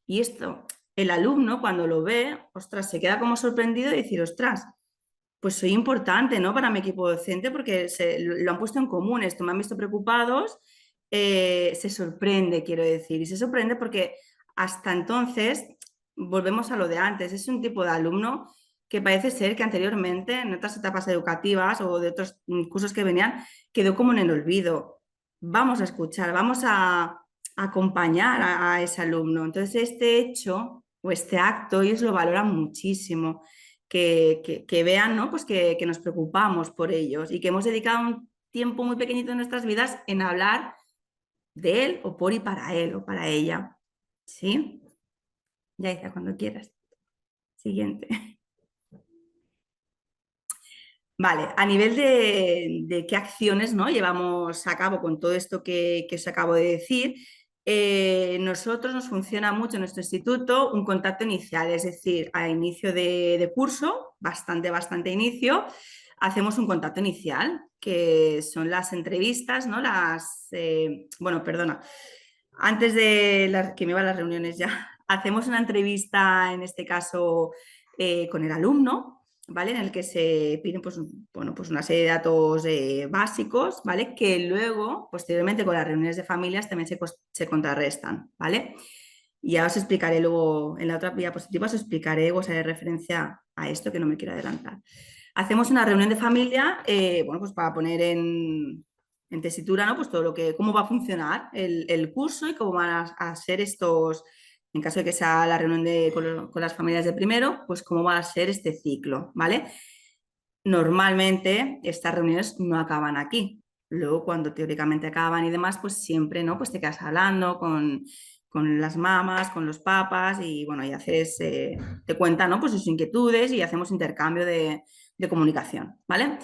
y esto, el alumno cuando lo ve, ostras, se queda como sorprendido y decir, ostras, pues soy importante, ¿no? Para mi equipo docente porque lo han puesto en común, esto me han visto preocupados, se sorprende, quiero decir, y se sorprende porque hasta entonces, volvemos a lo de antes, es un tipo de alumno que parece ser que anteriormente en otras etapas educativas o de otros cursos que venían, quedó como en el olvido. Vamos a escuchar, vamos a acompañar a ese alumno. Entonces, este hecho o este acto ellos lo valoran muchísimo. Que vean, ¿no? Pues que nos preocupamos por ellos y que hemos dedicado un tiempo muy pequeñito en nuestras vidas en hablar de él o por y para él o para ella. ¿Sí? Yaiza, cuando quieras. Siguiente. Vale, a nivel de qué acciones, ¿no?, llevamos a cabo con todo esto que os acabo de decir, nosotros nos funciona mucho en nuestro instituto un contacto inicial, es decir, a inicio de curso, bastante inicio, hacemos un contacto inicial, que son las entrevistas, ¿no? Bueno, perdona, antes de que me van las reuniones ya, hacemos una entrevista, en este caso, con el alumno, ¿vale? En el que se piden pues, bueno, pues una serie de datos básicos, ¿vale? Que luego, posteriormente, con las reuniones de familias también se contrarrestan, ¿vale? Y ya os explicaré luego, en la otra diapositiva os explicaré, os haré referencia a esto, que no me quiero adelantar. Hacemos una reunión de familia, bueno, pues para poner en tesitura, ¿no? Pues todo cómo va a funcionar el curso y cómo van a ser estos, en caso de que sea la reunión con las familias de primero, pues cómo va a ser este ciclo, ¿vale? Normalmente estas reuniones no acaban aquí. Luego, cuando teóricamente acaban y demás, pues siempre, ¿no? Pues te quedas hablando con las mamás, con los papás y, bueno, y haces, te cuentan, ¿no? Pues sus inquietudes y hacemos intercambio de comunicación, ¿vale?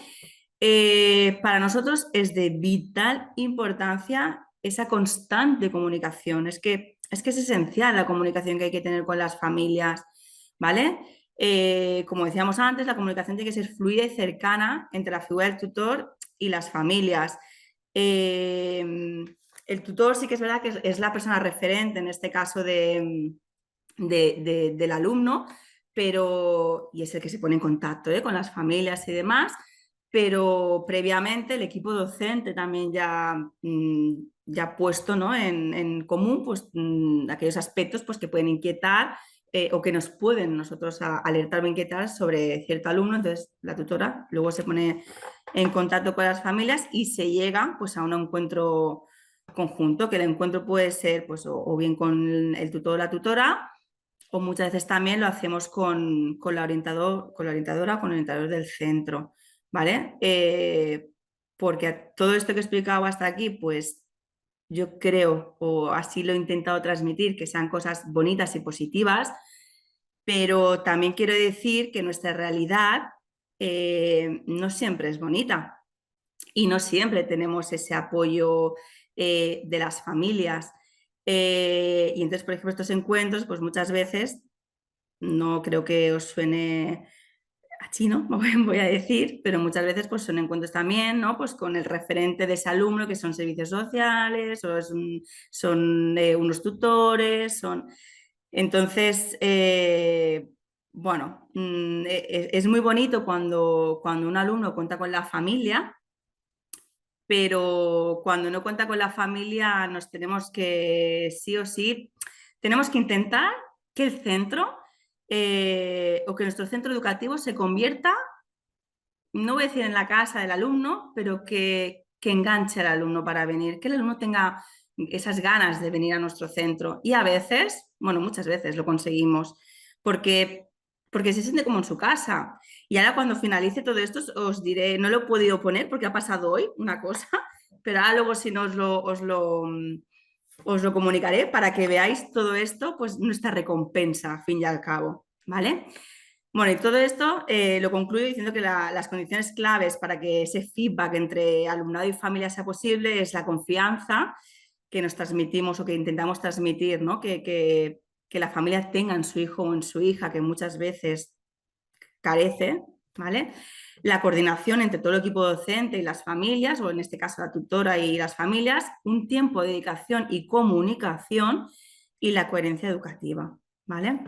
Para nosotros es de vital importancia esa constante comunicación. Es que es esencial la comunicación que hay que tener con las familias, ¿vale? Como decíamos antes, la comunicación tiene que ser fluida y cercana entre la figura del tutor y las familias. El tutor sí que es verdad que es la persona referente, en este caso del alumno, y es el que se pone en contacto con las familias y demás, pero previamente el equipo docente también ya ha puesto, ¿no?, en común pues, aquellos aspectos pues, que pueden inquietar o que nos pueden nosotros alertar o inquietar sobre cierto alumno. Entonces la tutora luego se pone en contacto con las familias y se llega pues, a un encuentro conjunto, que el encuentro puede ser pues, o bien con el tutor o la tutora, o muchas veces también lo hacemos con la orientadora, con el orientador del centro, ¿vale? Porque todo esto que he explicado hasta aquí, pues yo creo, o así lo he intentado transmitir, que sean cosas bonitas y positivas, pero también quiero decir que nuestra realidad no siempre es bonita y no siempre tenemos ese apoyo de las familias. Y entonces, por ejemplo, estos encuentros, pues muchas veces, no creo que os suene a chino, voy a decir, pero muchas veces pues son encuentros también, ¿no? Pues con el referente de ese alumno, que son servicios sociales, o son unos tutores, Entonces, bueno, es muy bonito cuando un alumno cuenta con la familia, pero cuando no cuenta con la familia nos tenemos que, sí o sí, tenemos que intentar que el centro o que nuestro centro educativo se convierta, no voy a decir en la casa del alumno, pero que enganche al alumno para venir, que el alumno tenga esas ganas de venir a nuestro centro. Y a veces, bueno, muchas veces lo conseguimos, porque se siente como en su casa. Y ahora cuando finalice todo esto os diré, no lo he podido poner porque ha pasado hoy una cosa, pero ahora luego si no os lo comunicaré para que veáis todo esto, pues nuestra recompensa, al fin y al cabo, ¿vale? Bueno, y todo esto lo concluyo diciendo que las condiciones claves para que ese feedback entre alumnado y familia sea posible es la confianza que nos transmitimos o que intentamos transmitir, ¿no? Que la familia tenga en su hijo o en su hija, que muchas veces carece, ¿vale? La coordinación entre todo el equipo docente y las familias, o en este caso la tutora y las familias, un tiempo de dedicación y comunicación y la coherencia educativa, ¿vale?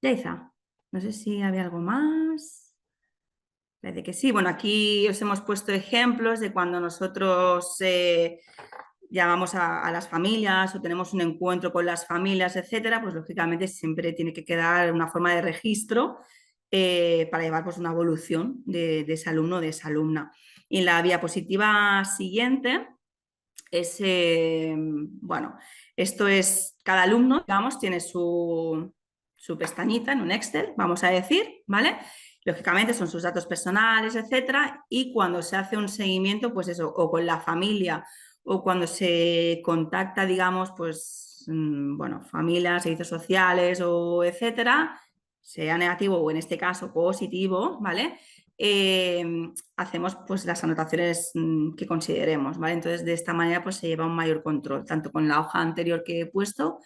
Yaiza, no sé si había algo más. Parece que sí. Bueno, aquí os hemos puesto ejemplos de cuando nosotros llamamos a las familias o tenemos un encuentro con las familias, etcétera, pues lógicamente siempre tiene que quedar una forma de registro para llevar pues, una evolución de ese alumno o de esa alumna. Y en la diapositiva siguiente es, bueno, esto es, cada alumno, digamos, tiene su pestañita en un Excel, vamos a decir, ¿vale? Lógicamente son sus datos personales, etcétera, y cuando se hace un seguimiento, pues eso, o con la familia o cuando se contacta, digamos, pues, bueno, familias, servicios sociales o etcétera, sea negativo o en este caso positivo, ¿vale? hacemos pues las anotaciones que consideremos, ¿vale? Entonces, de esta manera pues se lleva un mayor control, tanto con la hoja anterior que he puesto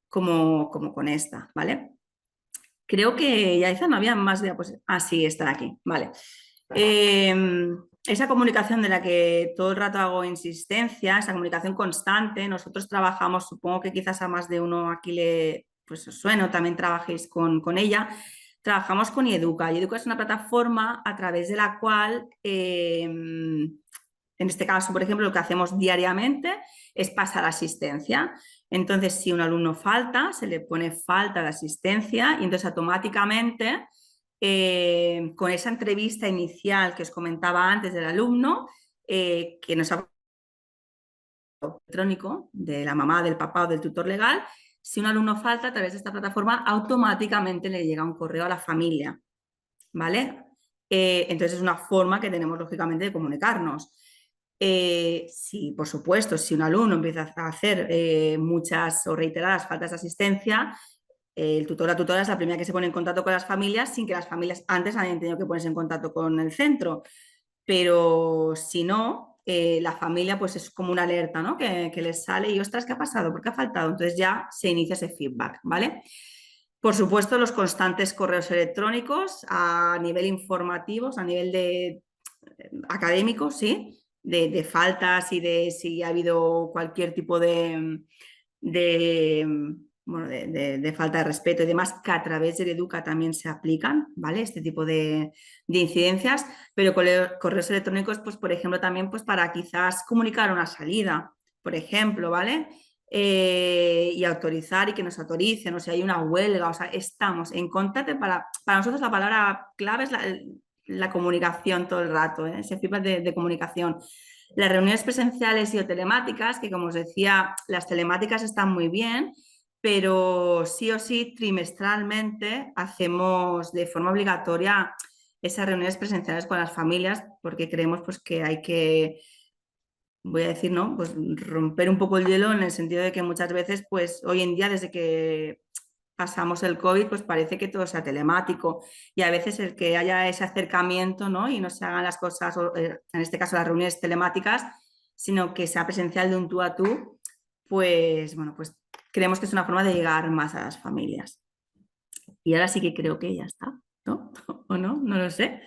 como con esta, ¿vale? Creo que Yaiza no había más diapositivas. Ah, sí, están aquí, vale. Esa comunicación de la que todo el rato hago insistencia, esa comunicación constante, nosotros trabajamos, supongo que quizás a más de uno aquí pues os suena, o también trabajéis con ella, trabajamos con Ieduca. Ieduca es una plataforma a través de la cual, en este caso, por ejemplo, lo que hacemos diariamente es pasar asistencia. Entonces, si un alumno falta, se le pone falta de asistencia y entonces automáticamente, con esa entrevista inicial que os comentaba antes del alumno, que nos ha electrónico de la mamá, del papá o del tutor legal, si un alumno falta a través de esta plataforma, automáticamente le llega un correo a la familia, ¿vale? Entonces es una forma que tenemos lógicamente de comunicarnos. Si, por supuesto, si un alumno empieza a hacer muchas o reiteradas faltas de asistencia, el tutor o la tutora es la primera que se pone en contacto con las familias sin que las familias antes hayan tenido que ponerse en contacto con el centro. Pero si no, la familia pues es como una alerta, ¿no? Que les sale y, ostras, ¿qué ha pasado? ¿Por qué ha faltado? Entonces ya se inicia ese feedback, ¿vale? Por supuesto, los constantes correos electrónicos a nivel informativos, a nivel de académico, sí, de faltas y de si ha habido cualquier tipo de falta de respeto y demás, que a través de Educa también se aplican, ¿vale? Este tipo de incidencias, pero correos electrónicos, pues por ejemplo, también pues para quizás comunicar una salida, por ejemplo, ¿vale? Y autorizar y que nos autoricen, o sea, hay una huelga, o sea, estamos en contacto. Para nosotros la palabra clave es la comunicación todo el rato, ¿eh? Ese feedback de comunicación. Las reuniones presenciales y o telemáticas, que como os decía, las telemáticas están muy bien, pero sí o sí trimestralmente hacemos de forma obligatoria esas reuniones presenciales con las familias, porque creemos pues que hay que, voy a decir, ¿no? Pues romper un poco el hielo, en el sentido de que muchas veces, pues hoy en día, desde que pasamos el COVID, pues parece que todo sea telemático, y a veces el que haya ese acercamiento, ¿no? Y no se hagan las cosas, en este caso las reuniones telemáticas, sino que sea presencial de un tú a tú, pues bueno, pues creemos que es una forma de llegar más a las familias. Y ahora sí que creo que ya está, ¿no? ¿O no? No lo sé.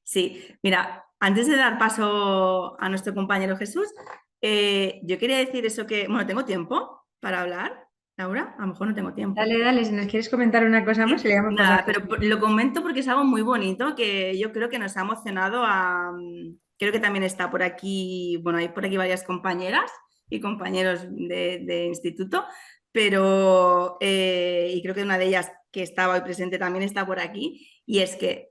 Sí, mira, antes de dar paso a nuestro compañero Jesús, yo quería decir eso que, bueno, ¿tengo tiempo para hablar, Laura? A lo mejor no tengo tiempo. Dale, si nos quieres comentar una cosa más, le damos Nada, pero lo comento porque es algo muy bonito que yo creo que nos ha emocionado creo que también está por aquí, bueno, hay por aquí varias compañeras y compañeros de instituto, pero, y creo que una de ellas que estaba hoy presente también está por aquí, y es que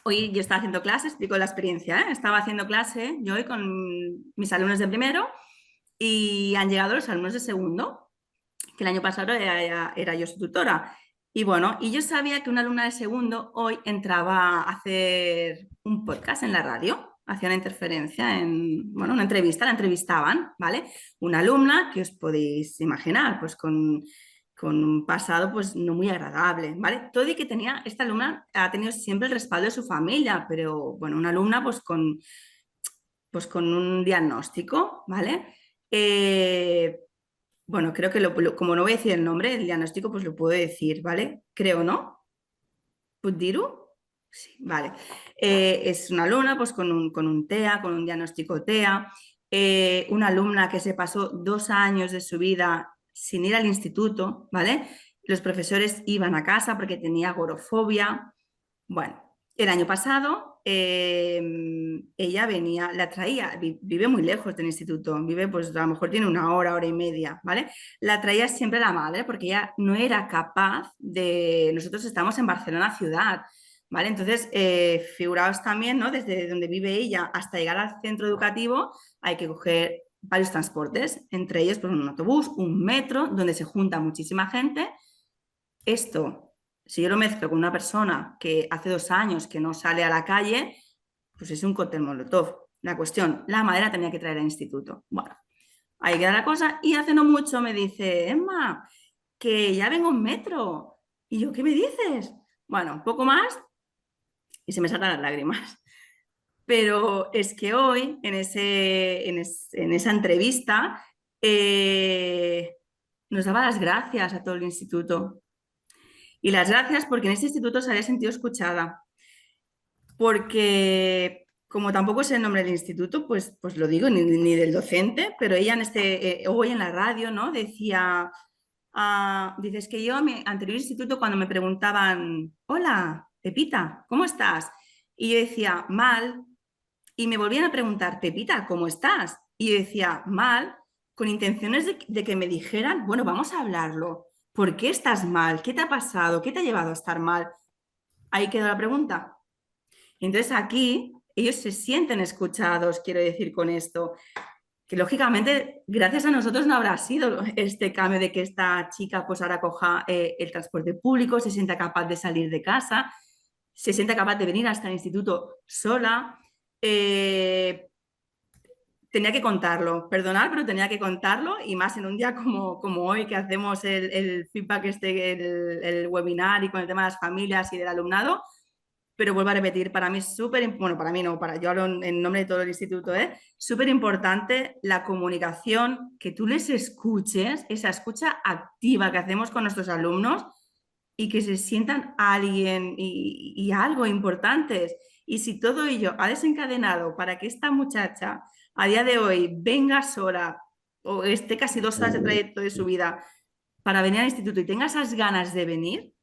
hoy yo estaba haciendo clase, explico la experiencia, ¿eh? Estaba haciendo clase yo hoy con mis alumnos de primero y han llegado los alumnos de segundo, que el año pasado era yo su tutora. Y bueno, y yo sabía que una alumna de segundo hoy entraba a hacer un podcast en la radio, hacía una interferencia bueno, una entrevista, la entrevistaban, ¿vale? Una alumna que os podéis imaginar, pues con un pasado pues no muy agradable, ¿vale? Todo y que esta alumna ha tenido siempre el respaldo de su familia, pero bueno, una alumna pues con un diagnóstico, ¿vale? Bueno, creo que como no voy a decir el nombre, el diagnóstico pues lo puedo decir, ¿vale? Creo, ¿no? ¿Pudiru? Sí, vale. Es una alumna pues con un TEA, con un diagnóstico TEA, una alumna que se pasó 2 años de su vida sin ir al instituto, ¿vale? Los profesores iban a casa porque tenía agorafobia. Bueno, el año pasado ella venía, la traía, vive muy lejos del instituto, vive pues a lo mejor tiene 1 hora, hora y media, ¿vale? La traía siempre la madre porque ella no era capaz nosotros estamos en Barcelona ciudad, ¿vale? Entonces, figuraos también, ¿no? Desde donde vive ella hasta llegar al centro educativo hay que coger varios transportes, entre ellos pues, un autobús, un metro, donde se junta muchísima gente. Esto, si yo lo mezclo con una persona que hace 2 años que no sale a la calle, pues es un cóctel molotov. La cuestión, la madre la tenía que traer al instituto. Bueno, ahí queda la cosa. Y hace no mucho me dice, Emma, que ya vengo en metro. Y yo, ¿qué me dices? Bueno, poco más y se me saltan las lágrimas. Pero es que hoy, en esa entrevista, nos daba las gracias a todo el instituto. Y las gracias porque en este instituto se había sentido escuchada. Porque como tampoco es el nombre del instituto, pues lo digo, ni del docente, pero ella hoy en la radio, ¿no? Decía, dices que yo, en mi anterior instituto, cuando me preguntaban, hola, Pepita, ¿cómo estás? Y yo decía, mal. Y me volvían a preguntar, Pepita, ¿cómo estás? Y yo decía, mal, con intenciones de que me dijeran, bueno, vamos a hablarlo. ¿Por qué estás mal? ¿Qué te ha pasado? ¿Qué te ha llevado a estar mal? Ahí quedó la pregunta. Entonces aquí ellos se sienten escuchados, quiero decir con esto, que lógicamente gracias a nosotros no habrá sido este cambio de que esta chica pues ahora coja el transporte público, se sienta capaz de salir de casa, se sienta capaz de venir hasta el instituto sola. Tenía que contarlo, perdonar, pero tenía que contarlo y más en un día como hoy que hacemos el feedback, el webinar y con el tema de las familias y del alumnado. Pero vuelvo a repetir, para mí es súper, bueno, para mí no, yo hablo en nombre de todo el instituto, súper importante la comunicación, que tú les escuches, esa escucha activa que hacemos con nuestros alumnos y que se sientan alguien y algo importantes. Y si todo ello ha desencadenado para que esta muchacha a día de hoy venga sola o esté casi 2 horas de trayecto de su vida para venir al instituto y tenga esas ganas de venir,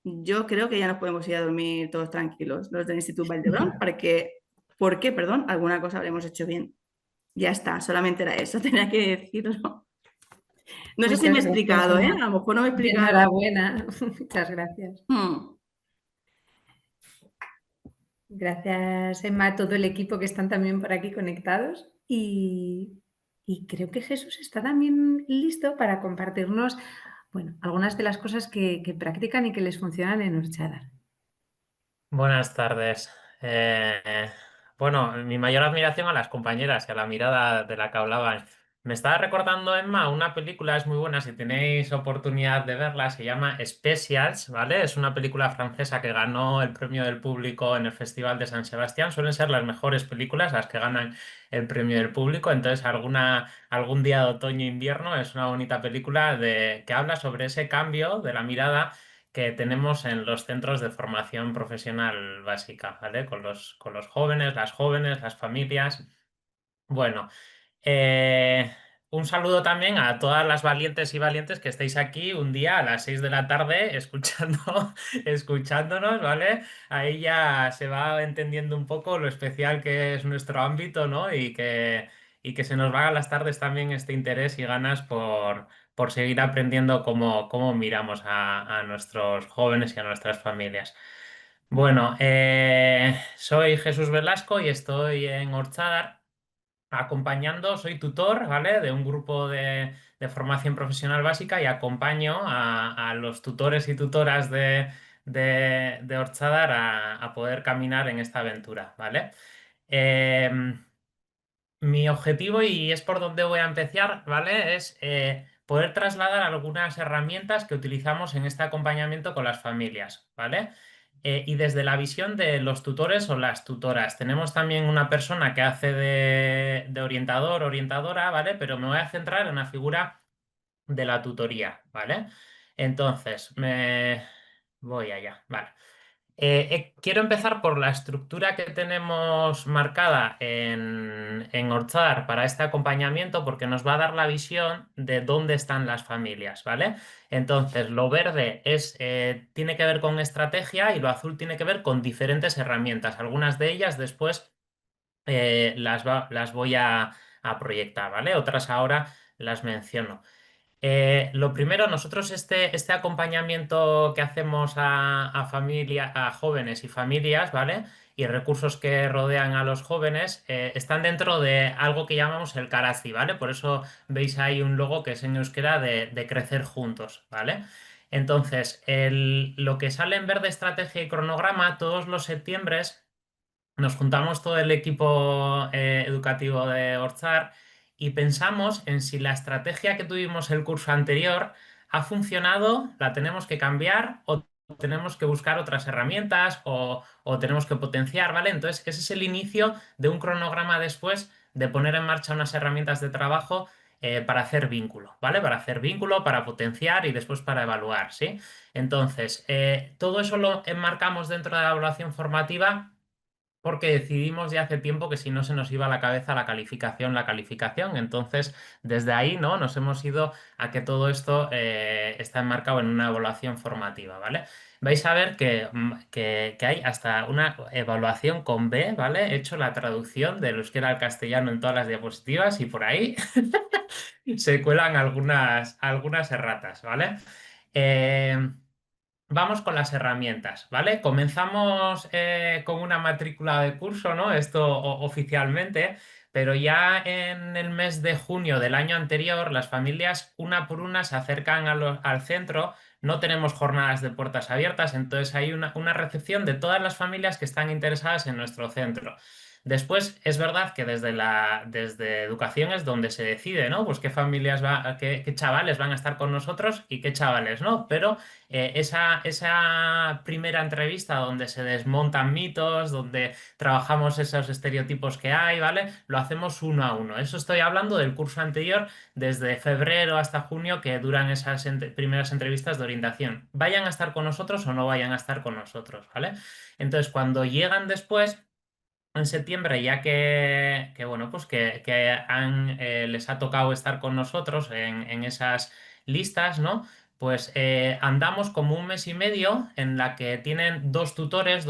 yo creo que ya nos podemos ir a dormir todos tranquilos, los del Instituto Valdebrón, porque, perdón, alguna cosa habremos hecho bien. Ya está, solamente era eso, tenía que decirlo. No sé si me he explicado, ¿eh? A lo mejor no me he explicado. Enhorabuena, muchas gracias. Hmm. Gracias, Emma, a todo el equipo que están también por aquí conectados. Y creo que Jesús está también listo para compartirnos, bueno, algunas de las cosas que practican y que les funcionan en Urchadar. Buenas tardes. Bueno, mi mayor admiración a las compañeras y a la mirada de la que hablaban. Me estaba recordando, Emma, una película, es muy buena, si tenéis oportunidad de verla, se llama Specials, ¿vale? Es una película francesa que ganó el premio del público en el Festival de San Sebastián. Suelen ser las mejores películas las que ganan el premio del público, entonces algún día de otoño-invierno es una bonita película que habla sobre ese cambio de la mirada que tenemos en los centros de formación profesional básica, ¿vale? Con los jóvenes, las familias. Bueno, eh, un saludo también a todas las valientes y valientes que estáis aquí un día a las 6 de la tarde escuchándonos, ¿vale? Ahí ya se va entendiendo un poco lo especial que es nuestro ámbito, ¿no? Y que se nos vayan las tardes también este interés y ganas por seguir aprendiendo cómo miramos a nuestros jóvenes y a nuestras familias. Bueno, soy Jesús Velasco y estoy en Orchadar acompañando, soy tutor, ¿vale? De un grupo de formación profesional básica y acompaño a los tutores y tutoras de Orchadar a poder caminar en esta aventura, ¿vale? Mi objetivo, y es por donde voy a empezar, ¿vale? Es poder trasladar algunas herramientas que utilizamos en este acompañamiento con las familias, ¿vale? Y desde la visión de los tutores o las tutoras. Tenemos también una persona que hace de orientador, orientadora, ¿vale? Pero me voy a centrar en la figura de la tutoría, ¿vale? Entonces, me voy allá, ¿vale? Quiero empezar por la estructura que tenemos marcada en Orchar para este acompañamiento porque nos va a dar la visión de dónde están las familias, ¿vale? Entonces, lo verde tiene que ver con estrategia y lo azul tiene que ver con diferentes herramientas. Algunas de ellas después las voy a proyectar, ¿vale? Otras ahora las menciono. Lo primero, nosotros este acompañamiento que hacemos a jóvenes y familias, ¿vale? Y recursos que rodean a los jóvenes, están dentro de algo que llamamos el Karazi, ¿vale? Por eso veis ahí un logo que es en euskera de crecer juntos, ¿vale? Entonces, lo que sale en verde estrategia y cronograma, todos los septiembres nos juntamos todo el equipo educativo de Orchar y pensamos en si la estrategia que tuvimos el curso anterior ha funcionado, la tenemos que cambiar o tenemos que buscar otras herramientas o tenemos que potenciar, ¿vale? Entonces, ese es el inicio de un cronograma después de poner en marcha unas herramientas de trabajo para hacer vínculo, ¿vale? Para hacer vínculo, para potenciar y después para evaluar, ¿sí? Entonces, todo eso lo enmarcamos dentro de la evaluación formativa porque decidimos ya hace tiempo que si no se nos iba a la cabeza la calificación. Entonces, desde ahí, ¿no? Nos hemos ido a que todo esto está enmarcado en una evaluación formativa, ¿vale? Vais a ver que hay hasta una evaluación con B, ¿vale? He hecho la traducción del euskera al castellano en todas las diapositivas y por ahí se cuelan algunas erratas, ¿vale? Eh, Vamos con las herramientas, ¿vale? Comenzamos con una matrícula de curso, ¿no? Esto oficialmente, pero ya en el mes de junio del año anterior, las familias una por una se acercan al centro. No tenemos jornadas de puertas abiertas, entonces hay una recepción de todas las familias que están interesadas en nuestro centro. Después, es verdad que desde educación es donde se decide, ¿no? Pues qué familias qué chavales van a estar con nosotros y qué chavales no, pero esa primera entrevista donde se desmontan mitos, donde trabajamos esos estereotipos que hay, ¿vale? Lo hacemos uno a uno. Eso estoy hablando del curso anterior, desde febrero hasta junio, que duran esas primeras entrevistas de orientación. Vayan a estar con nosotros o no vayan a estar con nosotros, ¿vale? Entonces, cuando llegan después en septiembre, ya bueno, pues que les ha tocado estar con nosotros en esas listas, ¿no? Pues andamos como un mes y medio en la que tienen dos tutoras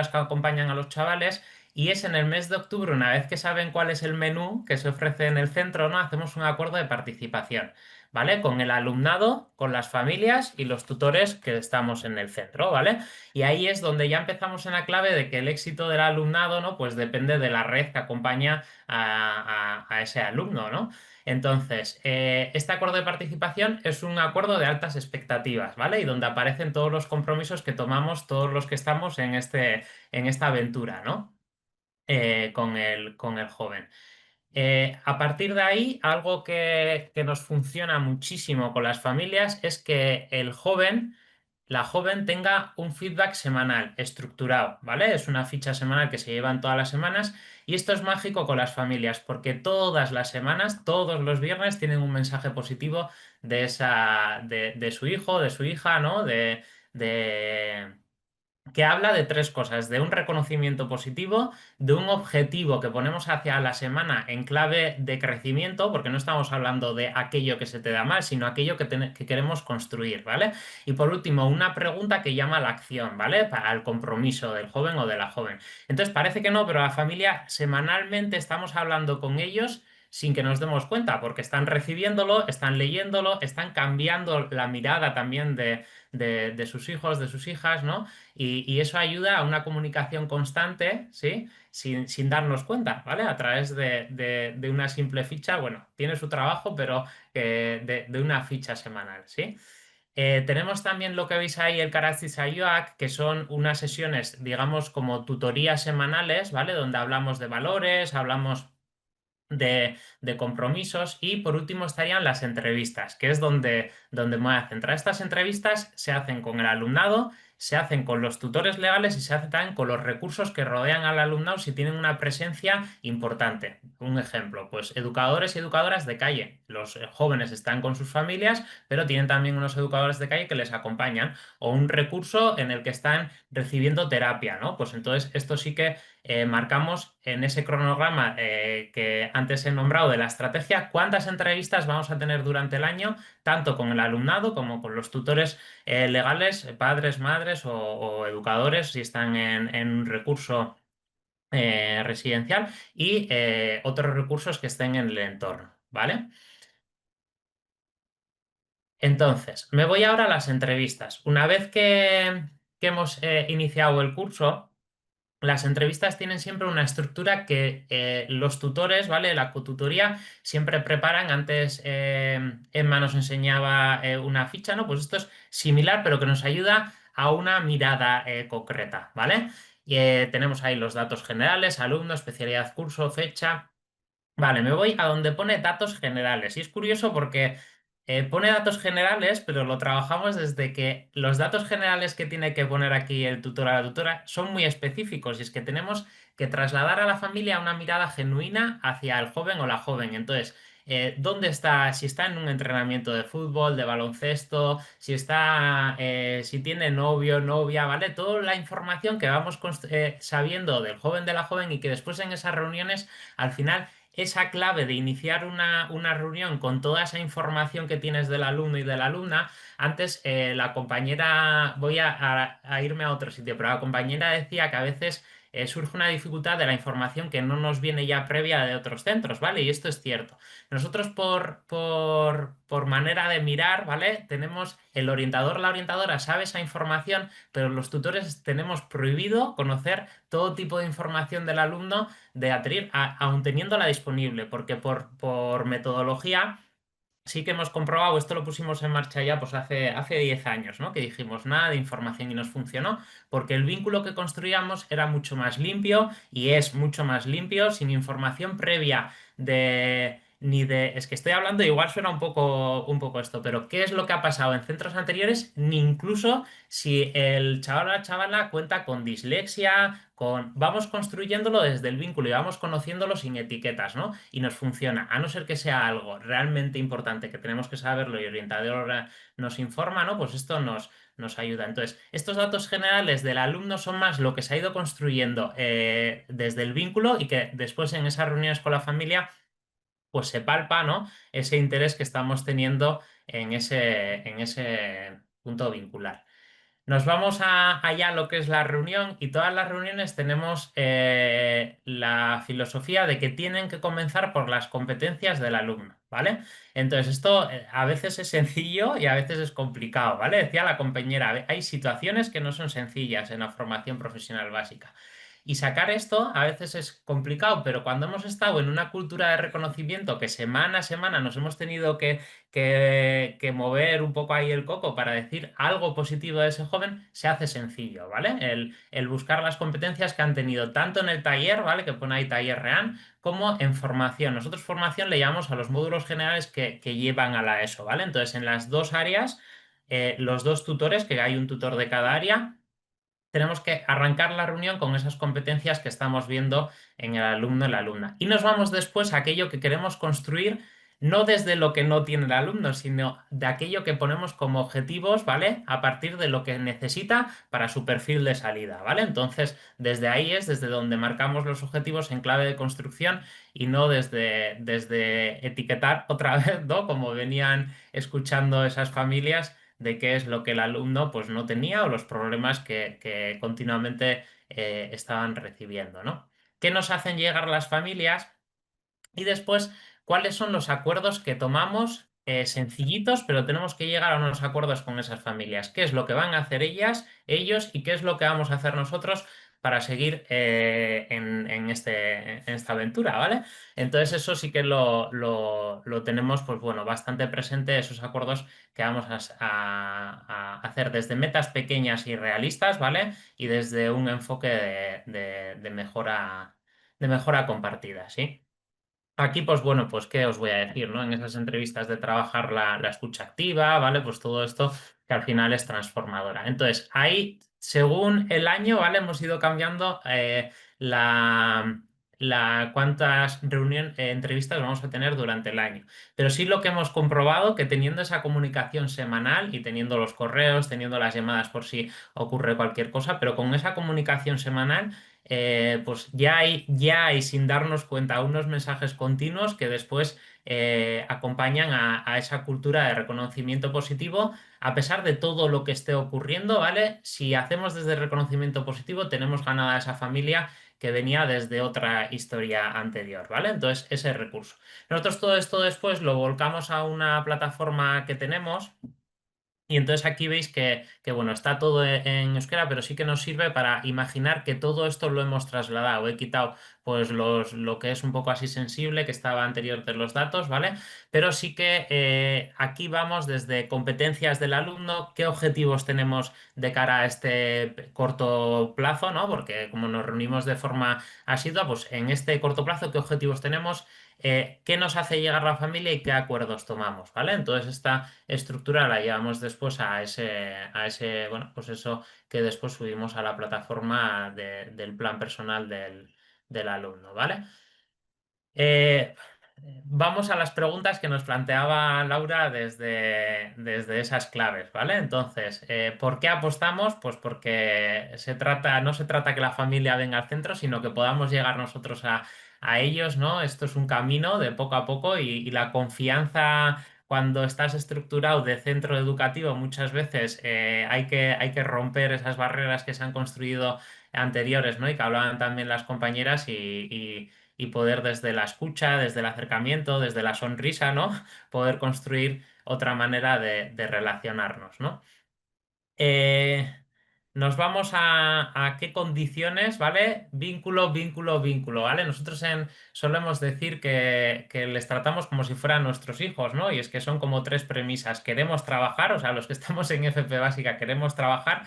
que acompañan a los chavales, y es en el mes de octubre, una vez que saben cuál es el menú que se ofrece en el centro, ¿no? Hacemos un acuerdo de participación, ¿vale? Con el alumnado, con las familias y los tutores que estamos en el centro, ¿vale? Y ahí es donde ya empezamos en la clave de que el éxito del alumnado, ¿no? Pues depende de la red que acompaña a ese alumno, ¿no? Entonces, este acuerdo de participación es un acuerdo de altas expectativas, ¿vale? Y donde aparecen todos los compromisos que tomamos todos los que estamos en esta aventura, ¿no? Con el joven. A partir de ahí, algo que nos funciona muchísimo con las familias es que la joven tenga un feedback semanal estructurado, ¿vale? Es una ficha semanal que se llevan todas las semanas, y esto es mágico con las familias porque todas las semanas, todos los viernes tienen un mensaje positivo de su hijo, de su hija, ¿no? De que habla de tres cosas: de un reconocimiento positivo, de un objetivo que ponemos hacia la semana en clave de crecimiento, porque no estamos hablando de aquello que se te da mal, sino aquello que queremos construir, ¿vale? Y por último, una pregunta que llama a la acción, ¿vale? Para el compromiso del joven o de la joven. Entonces, parece que no, pero la familia semanalmente estamos hablando con ellos sin que nos demos cuenta, porque están recibiéndolo, están leyéndolo, están cambiando la mirada también de sus hijos, de sus hijas, ¿no? Y eso ayuda a una comunicación constante, ¿sí? Sin darnos cuenta, ¿vale? A través de una simple ficha, bueno, tiene su trabajo, pero de una ficha semanal, ¿sí? Tenemos también lo que veis ahí, el Karachi Sayuak, que son unas sesiones, digamos, como tutorías semanales, ¿vale? Donde hablamos de valores, hablamos de compromisos, y por último estarían las entrevistas, que es donde me voy a centrar. Estas entrevistas se hacen con el alumnado, se hacen con los tutores legales y se hacen también con los recursos que rodean al alumnado si tienen una presencia importante. Un ejemplo, pues educadores y educadoras de calle. Los jóvenes están con sus familias, pero tienen también unos educadores de calle que les acompañan, o un recurso en el que están recibiendo terapia, ¿no? Pues entonces esto sí que marcamos en ese cronograma que antes he nombrado de la estrategia, cuántas entrevistas vamos a tener durante el año, tanto con el alumnado como con los tutores legales, padres, madres o educadores, si están en un recurso residencial, y otros recursos que estén en el entorno, ¿vale? Entonces, me voy ahora a las entrevistas. Una vez que hemos iniciado el curso, las entrevistas tienen siempre una estructura que los tutores, ¿vale? La cotutoría siempre preparan. Antes Emma nos enseñaba una ficha, ¿no? Pues esto es similar, pero que nos ayuda a una mirada concreta, ¿vale? Y, tenemos ahí los datos generales: alumno, especialidad, curso, fecha. Vale, me voy a donde pone datos generales. Y es curioso porque Pone datos generales, pero lo trabajamos desde que los datos generales que tiene que poner aquí el tutor a la tutora son muy específicos y es que tenemos que trasladar a la familia una mirada genuina hacia el joven o la joven. Entonces, ¿dónde está? Si está en un entrenamiento de fútbol, de baloncesto, si está, si tiene novio, novia, ¿vale? Toda la información que vamos sabiendo del joven, de la joven y que después en esas reuniones, al final esa clave de iniciar una reunión con toda esa información que tienes del alumno y de la alumna, antes la compañera, voy a irme a otro sitio, pero la compañera decía que a veces surge una dificultad de la información que no nos viene ya previa de otros centros, ¿vale? Y esto es cierto. Nosotros por manera de mirar, ¿vale? Tenemos el orientador, la orientadora sabe esa información, pero los tutores tenemos prohibido conocer todo tipo de información del alumno de Atril, aun teniéndola disponible, porque por metodología sí que hemos comprobado, esto lo pusimos en marcha ya pues hace 10 años, ¿no? Que dijimos nada de información y nos funcionó, porque el vínculo que construíamos era mucho más limpio y es mucho más limpio, sin información previa de... Ni de, es que estoy hablando, igual suena un poco esto, pero ¿qué es lo que ha pasado en centros anteriores? Ni incluso si el chaval o la chavala cuenta con dislexia, vamos construyéndolo desde el vínculo y vamos conociéndolo sin etiquetas, ¿no? Y nos funciona, a no ser que sea algo realmente importante que tenemos que saberlo y el orientador nos informa, ¿no? Pues esto nos ayuda. Entonces, estos datos generales del alumno son más lo que se ha ido construyendo desde el vínculo y que después en esas reuniones con la familia pues se palpa, ¿no? Ese interés que estamos teniendo en ese punto vincular. Nos vamos allá a lo que es la reunión y todas las reuniones tenemos la filosofía de que tienen que comenzar por las competencias del alumno, ¿vale? Entonces esto a veces es sencillo y a veces es complicado, ¿vale? Decía la compañera, hay situaciones que no son sencillas en la formación profesional básica. Y sacar esto a veces es complicado, pero cuando hemos estado en una cultura de reconocimiento que semana a semana nos hemos tenido que mover un poco ahí el coco para decir algo positivo de ese joven, se hace sencillo, ¿vale? El buscar las competencias que han tenido tanto en el taller, ¿vale? Que pone ahí taller REAN, como en formación. Nosotros formación le llamamos a los módulos generales que llevan a la ESO, ¿vale? Entonces, en las dos áreas, los dos tutores, que hay un tutor de cada área, tenemos que arrancar la reunión con esas competencias que estamos viendo en el alumno y la alumna. Y nos vamos después a aquello que queremos construir, no desde lo que no tiene el alumno, sino de aquello que ponemos como objetivos, ¿vale? A partir de lo que necesita para su perfil de salida, ¿vale? Entonces, desde ahí es desde donde marcamos los objetivos en clave de construcción y no desde etiquetar otra vez, ¿no? Como venían escuchando esas familias de qué es lo que el alumno pues no tenía o los problemas que continuamente estaban recibiendo, ¿no? ¿Qué nos hacen llegar las familias? Y después, ¿cuáles son los acuerdos que tomamos? Sencillitos, pero tenemos que llegar a unos acuerdos con esas familias. ¿Qué es lo que van a hacer ellas, ellos y qué es lo que vamos a hacer nosotros para seguir en esta aventura, ¿vale? Entonces eso sí que lo tenemos, pues bueno, bastante presente, esos acuerdos que vamos a hacer desde metas pequeñas y realistas, ¿vale? Y desde un enfoque de mejora compartida, ¿sí? Aquí, pues bueno, pues qué os voy a decir, ¿no? En esas entrevistas de trabajar la escucha activa, ¿vale? Pues todo esto que al final es transformadora. Entonces, ahí, según el año, ¿vale? Hemos ido cambiando cuántas entrevistas vamos a tener durante el año. Pero sí lo que hemos comprobado, que teniendo esa comunicación semanal y teniendo los correos, teniendo las llamadas por si ocurre cualquier cosa, pero con esa comunicación semanal pues ya hay, sin darnos cuenta, unos mensajes continuos que después acompañan a esa cultura de reconocimiento positivo, a pesar de todo lo que esté ocurriendo, ¿vale? Si hacemos desde el reconocimiento positivo, tenemos ganada a esa familia que venía desde otra historia anterior, ¿vale? Entonces, ese recurso. Nosotros todo esto después lo volcamos a una plataforma que tenemos. Y entonces aquí veis bueno, está todo en euskera, pero sí que nos sirve para imaginar que todo esto lo hemos trasladado. He quitado pues lo que es un poco así sensible, que estaba anterior de los datos, ¿vale? Pero sí que aquí vamos desde competencias del alumno, qué objetivos tenemos de cara a este corto plazo, ¿no? Porque como nos reunimos de forma asidua, pues en este corto plazo, ¿qué objetivos tenemos? qué nos hace llegar la familia y qué acuerdos tomamos, ¿vale? Entonces esta estructura la llevamos después a ese, bueno, pues eso que después subimos a la plataforma del plan personal del alumno, ¿vale? Eh, Vamos a las preguntas que nos planteaba Laura desde esas claves, ¿vale? Entonces, ¿por qué apostamos? Pues porque no se trata que la familia venga al centro, sino que podamos llegar nosotros a ellos, ¿no? Esto es un camino de poco a poco y la confianza cuando estás estructurado de centro educativo, muchas veces hay que romper esas barreras que se han construido anteriores, ¿no? Y que hablaban también las compañeras y poder desde la escucha, desde el acercamiento, desde la sonrisa, ¿no? Poder construir otra manera de relacionarnos, ¿no? Eh, Nos vamos a qué condiciones, ¿vale? Vínculo, vínculo, vínculo, ¿vale? Nosotros solemos decir que les tratamos como si fueran nuestros hijos, ¿no? Y es que son como tres premisas. Queremos trabajar, o sea, los que estamos en FP básica queremos trabajar,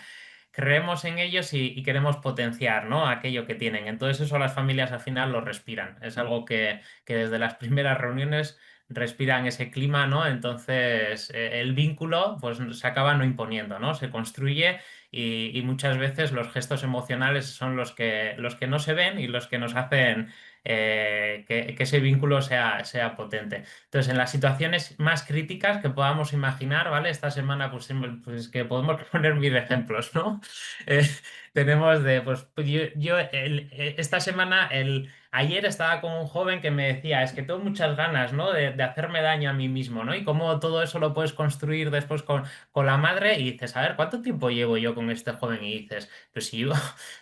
creemos en ellos y queremos potenciar, ¿no? Aquello que tienen. Entonces eso las familias al final lo respiran. Es algo que desde las primeras reuniones respiran ese clima, ¿no? Entonces el vínculo pues se acaba no imponiendo, ¿no? Se construye y muchas veces los gestos emocionales son los que no se ven y los que nos hacen que ese vínculo sea potente. Entonces, en las situaciones más críticas que podamos imaginar, ¿vale? Esta semana, pues que podemos poner mil ejemplos, ¿no? Eh, tenemos pues esta semana, ayer estaba con un joven que me decía, es que tengo muchas ganas, ¿no? De hacerme daño a mí mismo, ¿no? Y cómo todo eso lo puedes construir después con la madre y dices, a ver, ¿cuánto tiempo llevo yo con este joven? Y dices, pues si llevo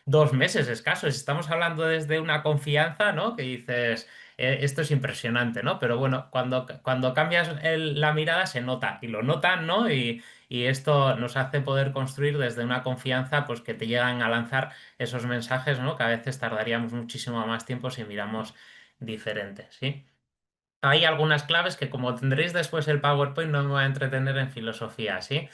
2 meses escasos, estamos hablando desde una confianza, ¿no? Que dices, esto es impresionante, ¿no? Pero bueno, cuando cambias la mirada se nota y lo notan, ¿no? Y esto nos hace poder construir desde una confianza, pues que te llegan a lanzar esos mensajes, ¿no? Que a veces tardaríamos muchísimo más tiempo si miramos diferente, ¿sí? Hay algunas claves que como tendréis después el PowerPoint no me voy a entretener en filosofía, ¿sí?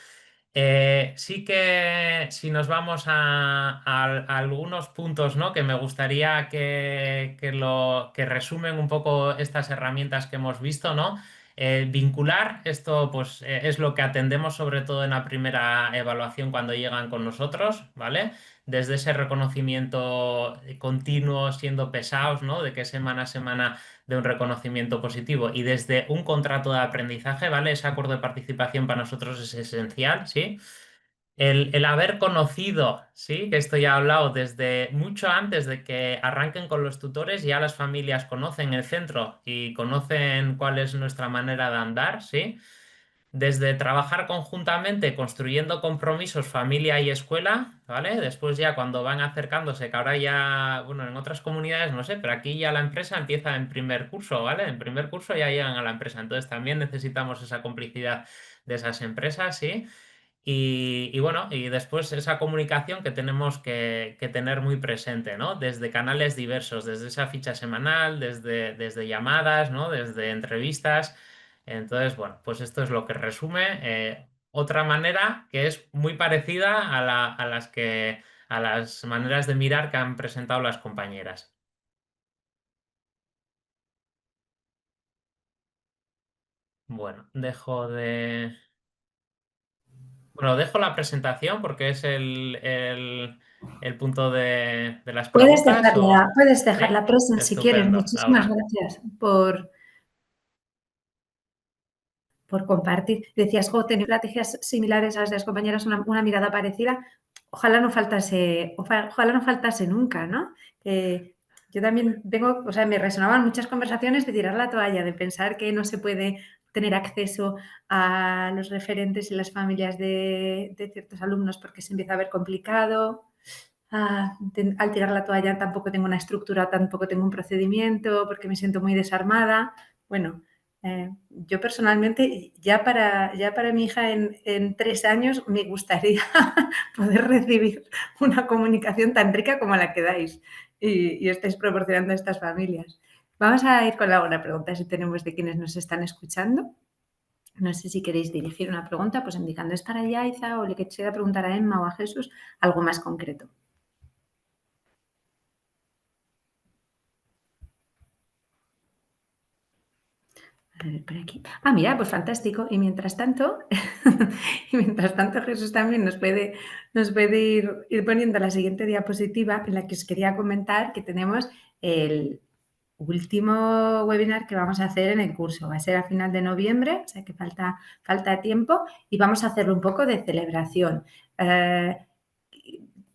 Sí que si nos vamos a algunos puntos, ¿no? Que me gustaría que resumen un poco estas herramientas que hemos visto, ¿no? Vincular, esto pues es lo que atendemos sobre todo en la primera evaluación cuando llegan con nosotros, ¿vale? Desde ese reconocimiento continuo, siendo pesados, ¿no? De que semana a semana de un reconocimiento positivo y desde un contrato de aprendizaje, ¿vale? Ese acuerdo de participación para nosotros es esencial, ¿sí? El haber conocido, ¿sí? Que esto ya he hablado desde mucho antes de que arranquen con los tutores, ya las familias conocen el centro y conocen cuál es nuestra manera de andar, ¿sí? Desde trabajar conjuntamente, construyendo compromisos, familia y escuela, ¿vale? Después ya cuando van acercándose, que ahora ya, bueno, en otras comunidades no sé, pero aquí ya la empresa empieza en primer curso, ¿vale? En primer curso ya llegan a la empresa, entonces también necesitamos esa complicidad de esas empresas, ¿sí? Y bueno, y después esa comunicación que tenemos que tener muy presente, ¿no? Desde canales diversos, desde esa ficha semanal, desde llamadas, ¿no? Desde entrevistas. Entonces, bueno, pues esto es lo que resume. Otra manera que es muy parecida a las maneras de mirar que han presentado las compañeras. Bueno, dejo la presentación porque es el punto de las preguntas. Puedes dejar ¿Sí? la presen si quieres. Estupendo, Muchísimas Laura. gracias por compartir. Decías, jo, tenía estrategias similares a las de las compañeras, una mirada parecida. Ojalá no faltase nunca, ¿no? Yo también vengo, o sea, me resonaban muchas conversaciones de tirar la toalla, de pensar que no se puede tener acceso a los referentes y las familias de ciertos alumnos porque se empieza a ver complicado. Al tirar la toalla tampoco tengo una estructura, tampoco tengo un procedimiento porque me siento muy desarmada. Bueno, yo personalmente, ya para mi hija en 3 años, me gustaría poder recibir una comunicación tan rica como la que dais y estáis proporcionando a estas familias. Vamos a ir con la segunda pregunta, si tenemos de quienes nos están escuchando. No sé si queréis dirigir una pregunta, pues indicando es para Yaiza o le quisiera preguntar a Emma o a Jesús algo más concreto. A ver, por aquí. Ah, mira, pues fantástico. Y mientras tanto, Jesús también nos puede ir poniendo la siguiente diapositiva en la que os quería comentar que tenemos el último webinar que vamos a hacer en el curso. Va a ser a final de noviembre, o sea que falta tiempo y vamos a hacerlo un poco de celebración.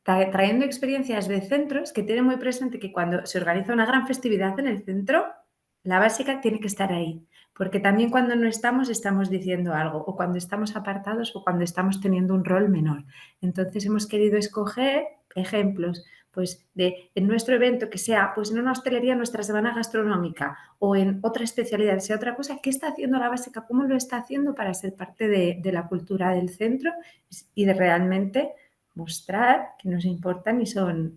Trayendo experiencias de centros que tienen muy presente que cuando se organiza una gran festividad en el centro, la básica tiene que estar ahí, porque también cuando no estamos diciendo algo, o cuando estamos apartados o cuando estamos teniendo un rol menor. Entonces hemos querido escoger ejemplos pues de en nuestro evento que sea pues en una hostelería nuestra semana gastronómica o en otra especialidad, sea otra cosa, ¿qué está haciendo la básica? ¿Cómo lo está haciendo para ser parte de la cultura del centro y de realmente mostrar que nos importan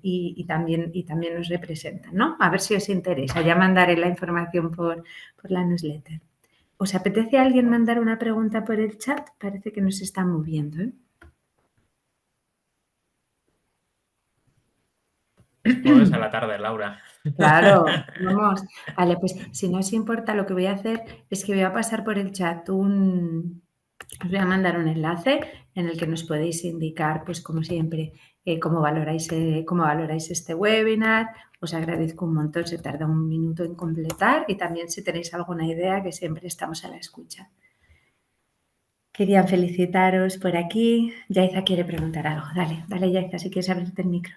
y también nos representan, ¿no? A ver si os interesa. Ya mandaré la información por la newsletter. ¿Os apetece a alguien mandar una pregunta por el chat? Parece que nos están moviendo, ¿eh? Jueves a la tarde, Laura. Claro, vamos. Vale, pues si no os importa, lo que voy a hacer es que voy a pasar por el chat os voy a mandar un enlace en el que nos podéis indicar, pues como siempre, cómo valoráis este webinar. Os agradezco un montón, se tarda un minuto en completar y también si tenéis alguna idea, que siempre estamos a la escucha. Quería felicitaros por aquí. Yaiza quiere preguntar algo. Dale Yaiza, si quieres abrirte el micro.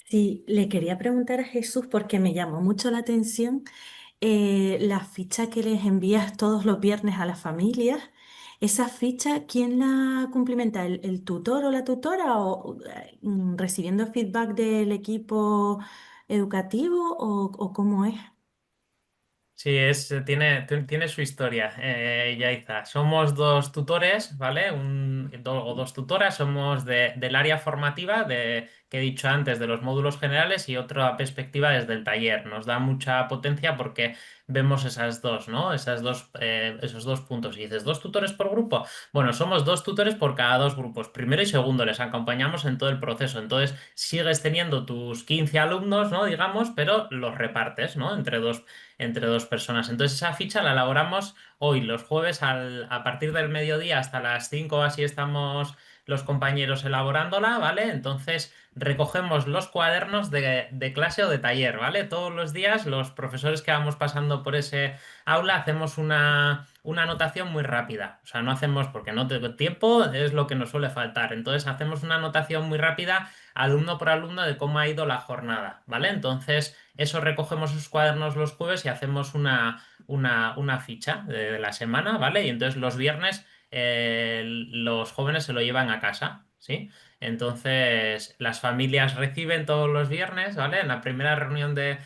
Sí, le quería preguntar a Jesús porque me llamó mucho la atención la ficha que les envías todos los viernes a las familias. ¿Esa ficha quién la cumplimenta? ¿El tutor o la tutora? ¿O recibiendo feedback del equipo educativo? ¿O cómo es? Sí, tiene su historia, Yaiza. Somos dos tutores, ¿vale? O dos tutoras, somos del área formativa que he dicho antes, de los módulos generales y otra perspectiva desde el taller. Nos da mucha potencia porque vemos esas dos, ¿no? Esos dos puntos. Y dices, ¿dos tutores por grupo? Bueno, somos dos tutores por cada dos grupos, primero y segundo, les acompañamos en todo el proceso. Entonces, sigues teniendo tus 15 alumnos, ¿no? Digamos, pero los repartes, ¿no? Entre dos personas. Entonces esa ficha la elaboramos hoy, los jueves, a partir del mediodía hasta las 5 así estamos los compañeros elaborándola, ¿vale? Entonces recogemos los cuadernos de clase o de taller, ¿vale? Todos los días los profesores que vamos pasando por ese aula hacemos una anotación muy rápida. O sea, no hacemos, porque no tengo tiempo, es lo que nos suele faltar. Entonces hacemos una anotación muy rápida, alumno por alumno, de cómo ha ido la jornada, ¿vale? Entonces, eso recogemos esos cuadernos los jueves y hacemos una ficha de la semana, ¿vale? Y entonces los viernes los jóvenes se lo llevan a casa, ¿sí? Entonces, las familias reciben todos los viernes, ¿vale? En la primera reunión de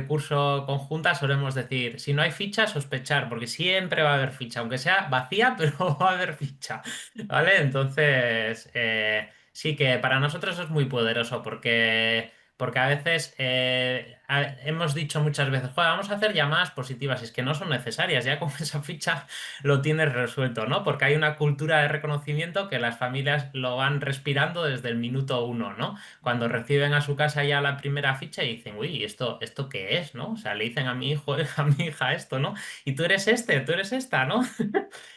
curso conjunta solemos decir, si no hay ficha, sospechar, porque siempre va a haber ficha, aunque sea vacía, pero va a haber ficha, ¿vale? Entonces, sí que para nosotros es muy poderoso porque a veces hemos dicho muchas veces, "Joder, vamos a hacer llamadas positivas", y es que no son necesarias, ya con esa ficha lo tienes resuelto, ¿no? Porque hay una cultura de reconocimiento que las familias lo van respirando desde el minuto uno, ¿no? Cuando reciben a su casa ya la primera ficha y dicen, uy, ¿esto qué es, ¿no? O sea, le dicen a mi hijo, a mi hija esto, ¿no? Y tú eres tú eres esta, ¿no?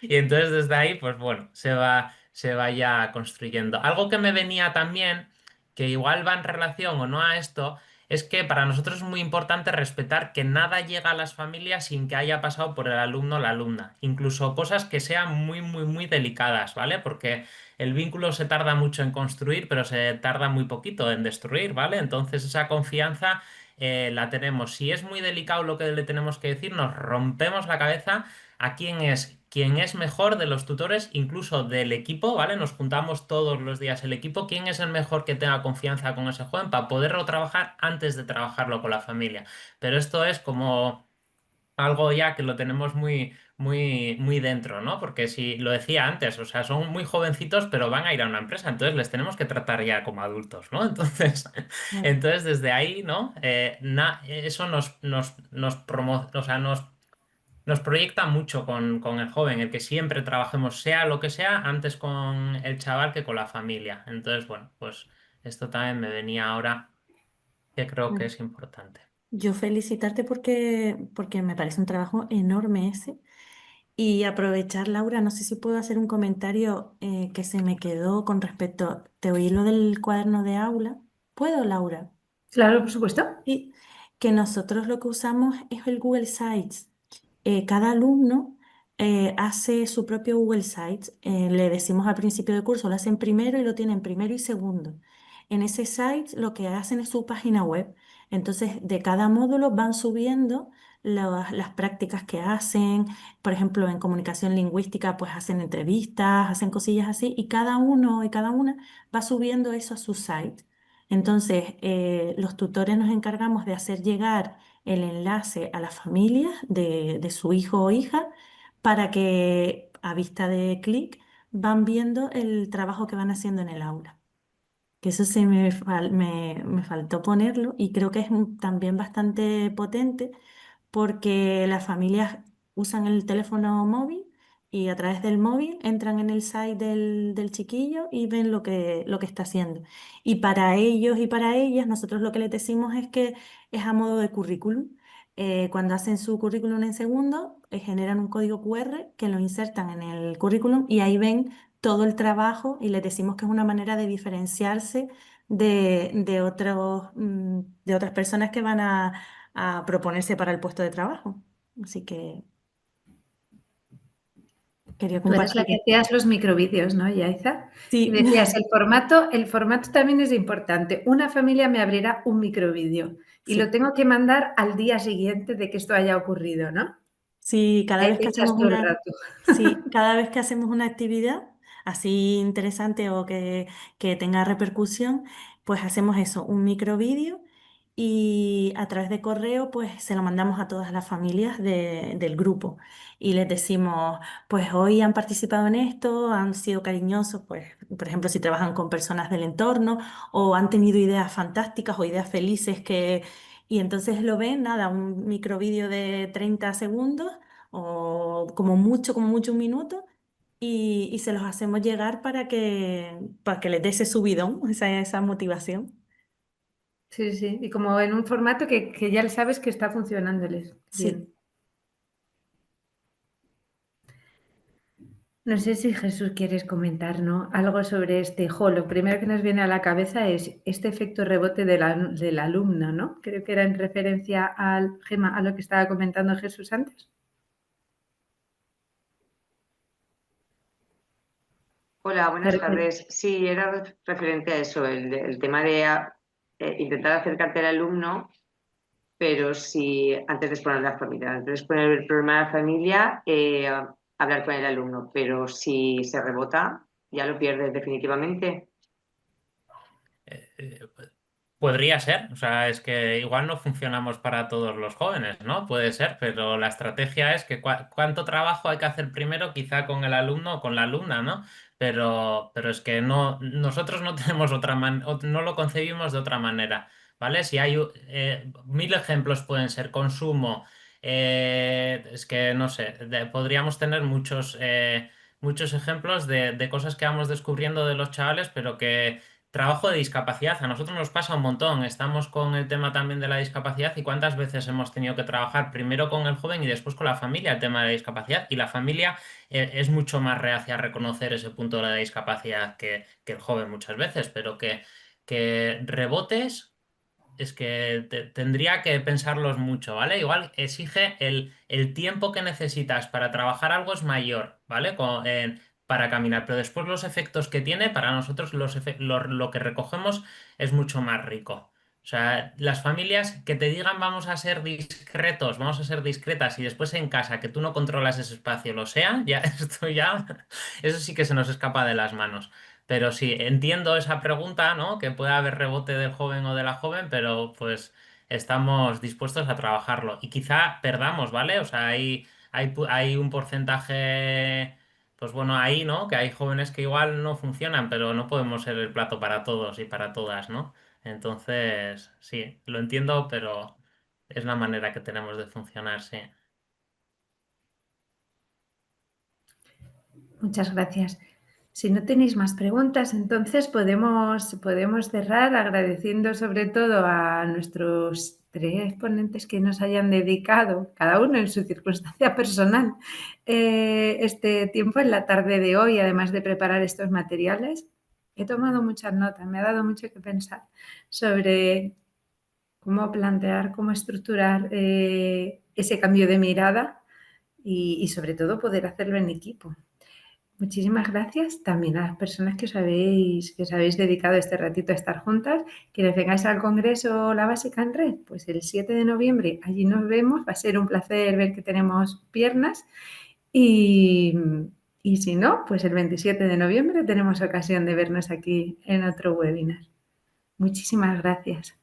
Y entonces desde ahí, pues bueno, se va ya construyendo. Algo que me venía también, que igual va en relación o no a esto, es que para nosotros es muy importante respetar que nada llega a las familias sin que haya pasado por el alumno o la alumna. Incluso cosas que sean muy, muy, muy delicadas, ¿vale? Porque el vínculo se tarda mucho en construir, pero se tarda muy poquito en destruir, ¿vale? Entonces esa confianza la tenemos. Si es muy delicado lo que le tenemos que decir, nos rompemos la cabeza a quién es mejor de los tutores, incluso del equipo, ¿vale? Nos juntamos todos los días el equipo, quién es el mejor que tenga confianza con ese joven para poderlo trabajar antes de trabajarlo con la familia. Pero esto es como algo ya que lo tenemos muy, muy, muy dentro, ¿no? Porque si lo decía antes, o sea, son muy jovencitos, pero van a ir a una empresa, entonces les tenemos que tratar ya como adultos, ¿no? Entonces, Claro. entonces desde ahí, ¿no? Eso o sea, nos proyecta mucho con el joven, el que siempre trabajemos, sea lo que sea, antes con el chaval que con la familia. Entonces, bueno, pues esto también me venía ahora, que creo que es importante. Yo felicitarte porque me parece un trabajo enorme ese. Y aprovechar, Laura, no sé si puedo hacer un comentario que se me quedó con respecto, te oí lo del cuaderno de aula. ¿Puedo, Laura? Claro, por supuesto. Sí, que nosotros lo que usamos es el Google Sites. Cada alumno hace su propio Google Sites. Le decimos al principio del curso, lo hacen primero y lo tienen primero y segundo. En ese site lo que hacen es su página web. Entonces, de cada módulo van subiendo las prácticas que hacen. Por ejemplo, en comunicación lingüística, pues hacen entrevistas, hacen cosillas así, y cada uno y cada una va subiendo eso a su site. Entonces, los tutores nos encargamos de hacer llegar el enlace a las familias de su hijo o hija para que a vista de clic van viendo el trabajo que van haciendo en el aula. Que eso sí me faltó ponerlo y creo que es también bastante potente porque las familias usan el teléfono móvil y a través del móvil entran en el site del chiquillo y ven lo que está haciendo. Y para ellos y para ellas, nosotros lo que les decimos es que es a modo de currículum. Cuando hacen su currículum en segundo, generan un código QR que lo insertan en el currículum y ahí ven todo el trabajo y les decimos que es una manera de diferenciarse de otras personas que van a proponerse para el puesto de trabajo. Así que quería Tú eres la compartir. que hacías los microvídeos, ¿no, Yaiza? Y Sí, decías, el formato también es importante. Una familia me abrirá un microvídeo y lo sí, tengo que mandar al día siguiente de que esto haya ocurrido, ¿no? sí, Y ahí te echas tú el rato. sí, cada vez que hacemos una actividad así interesante o que tenga repercusión, pues hacemos eso, un microvídeo y a través de correo pues se lo mandamos a todas las familias del grupo y les decimos, pues hoy han participado en esto, han sido cariñosos, pues por ejemplo si trabajan con personas del entorno o han tenido ideas fantásticas o ideas felices que... Y entonces lo ven, nada, un microvídeo de 30 segundos o como mucho un minuto, y se los hacemos llegar para que les dé ese subidón, esa motivación. Sí, sí. Y como en un formato que ya sabes que está funcionándoles Sí, bien. No sé si Jesús quieres comentar, ¿no? Algo sobre este. Lo primero que nos viene a la cabeza es este efecto rebote del alumno, ¿no? Creo que era en referencia al Gema, a lo que estaba comentando Jesús antes. Hola, De buenas repente. tardes. Sí, era referente a eso, el tema de intentar acercarte al alumno, pero si antes de exponer la familia, antes de exponer el problema a la familia, hablar con el alumno, pero si se rebota, ya lo pierdes definitivamente. Eh, Podría ser, o sea, es que igual no funcionamos para todos los jóvenes, ¿no? Puede ser, pero la estrategia es que cuánto trabajo hay que hacer primero, quizá con el alumno o con la alumna, ¿no? Pero es que no, nosotros no tenemos no lo concebimos de otra manera, ¿vale? Si hay mil ejemplos pueden ser consumo, es que no sé, podríamos tener muchos ejemplos de cosas que vamos descubriendo de los chavales, pero que trabajo de discapacidad, a nosotros nos pasa un montón. Estamos con el tema también de la discapacidad y cuántas veces hemos tenido que trabajar primero con el joven y después con la familia el tema de la discapacidad. Y la familia es mucho más reacia a reconocer ese punto de la discapacidad que el joven muchas veces, pero que rebotes. Es que tendría que pensarlos mucho, ¿vale? Igual exige el tiempo que necesitas para trabajar algo es mayor, ¿vale? Para caminar, pero después los efectos que tiene, para nosotros lo que recogemos es mucho más rico. O sea, las familias que te digan vamos a ser discretos, vamos a ser discretas y después en casa que tú no controlas ese espacio lo sean, ya esto ya, eso sí que se nos escapa de las manos. Pero sí, entiendo esa pregunta, ¿no? Que puede haber rebote del joven o de la joven, pero pues estamos dispuestos a trabajarlo. Y quizá perdamos, ¿vale? O sea, hay un porcentaje, pues bueno, ahí, ¿no? Que hay jóvenes que igual no funcionan, pero no podemos ser el plato para todos y para todas, ¿no? Entonces, sí, lo entiendo, pero es la manera que tenemos de funcionar, sí. Muchas gracias. Si no tenéis más preguntas, entonces podemos cerrar agradeciendo sobre todo a nuestros tres ponentes que nos hayan dedicado, cada uno en su circunstancia personal, este tiempo en la tarde de hoy, además de preparar estos materiales. He tomado muchas notas, me ha dado mucho que pensar sobre cómo plantear, cómo estructurar ese cambio de mirada y sobre todo poder hacerlo en equipo. Muchísimas gracias también a las personas que os habéis dedicado este ratito a estar juntas. Quienes vengáis al Congreso La Básica en Red, pues el 7 de noviembre allí nos vemos. Va a ser un placer ver que tenemos piernas y si no, pues el 27 de noviembre tenemos ocasión de vernos aquí en otro webinar. Muchísimas gracias.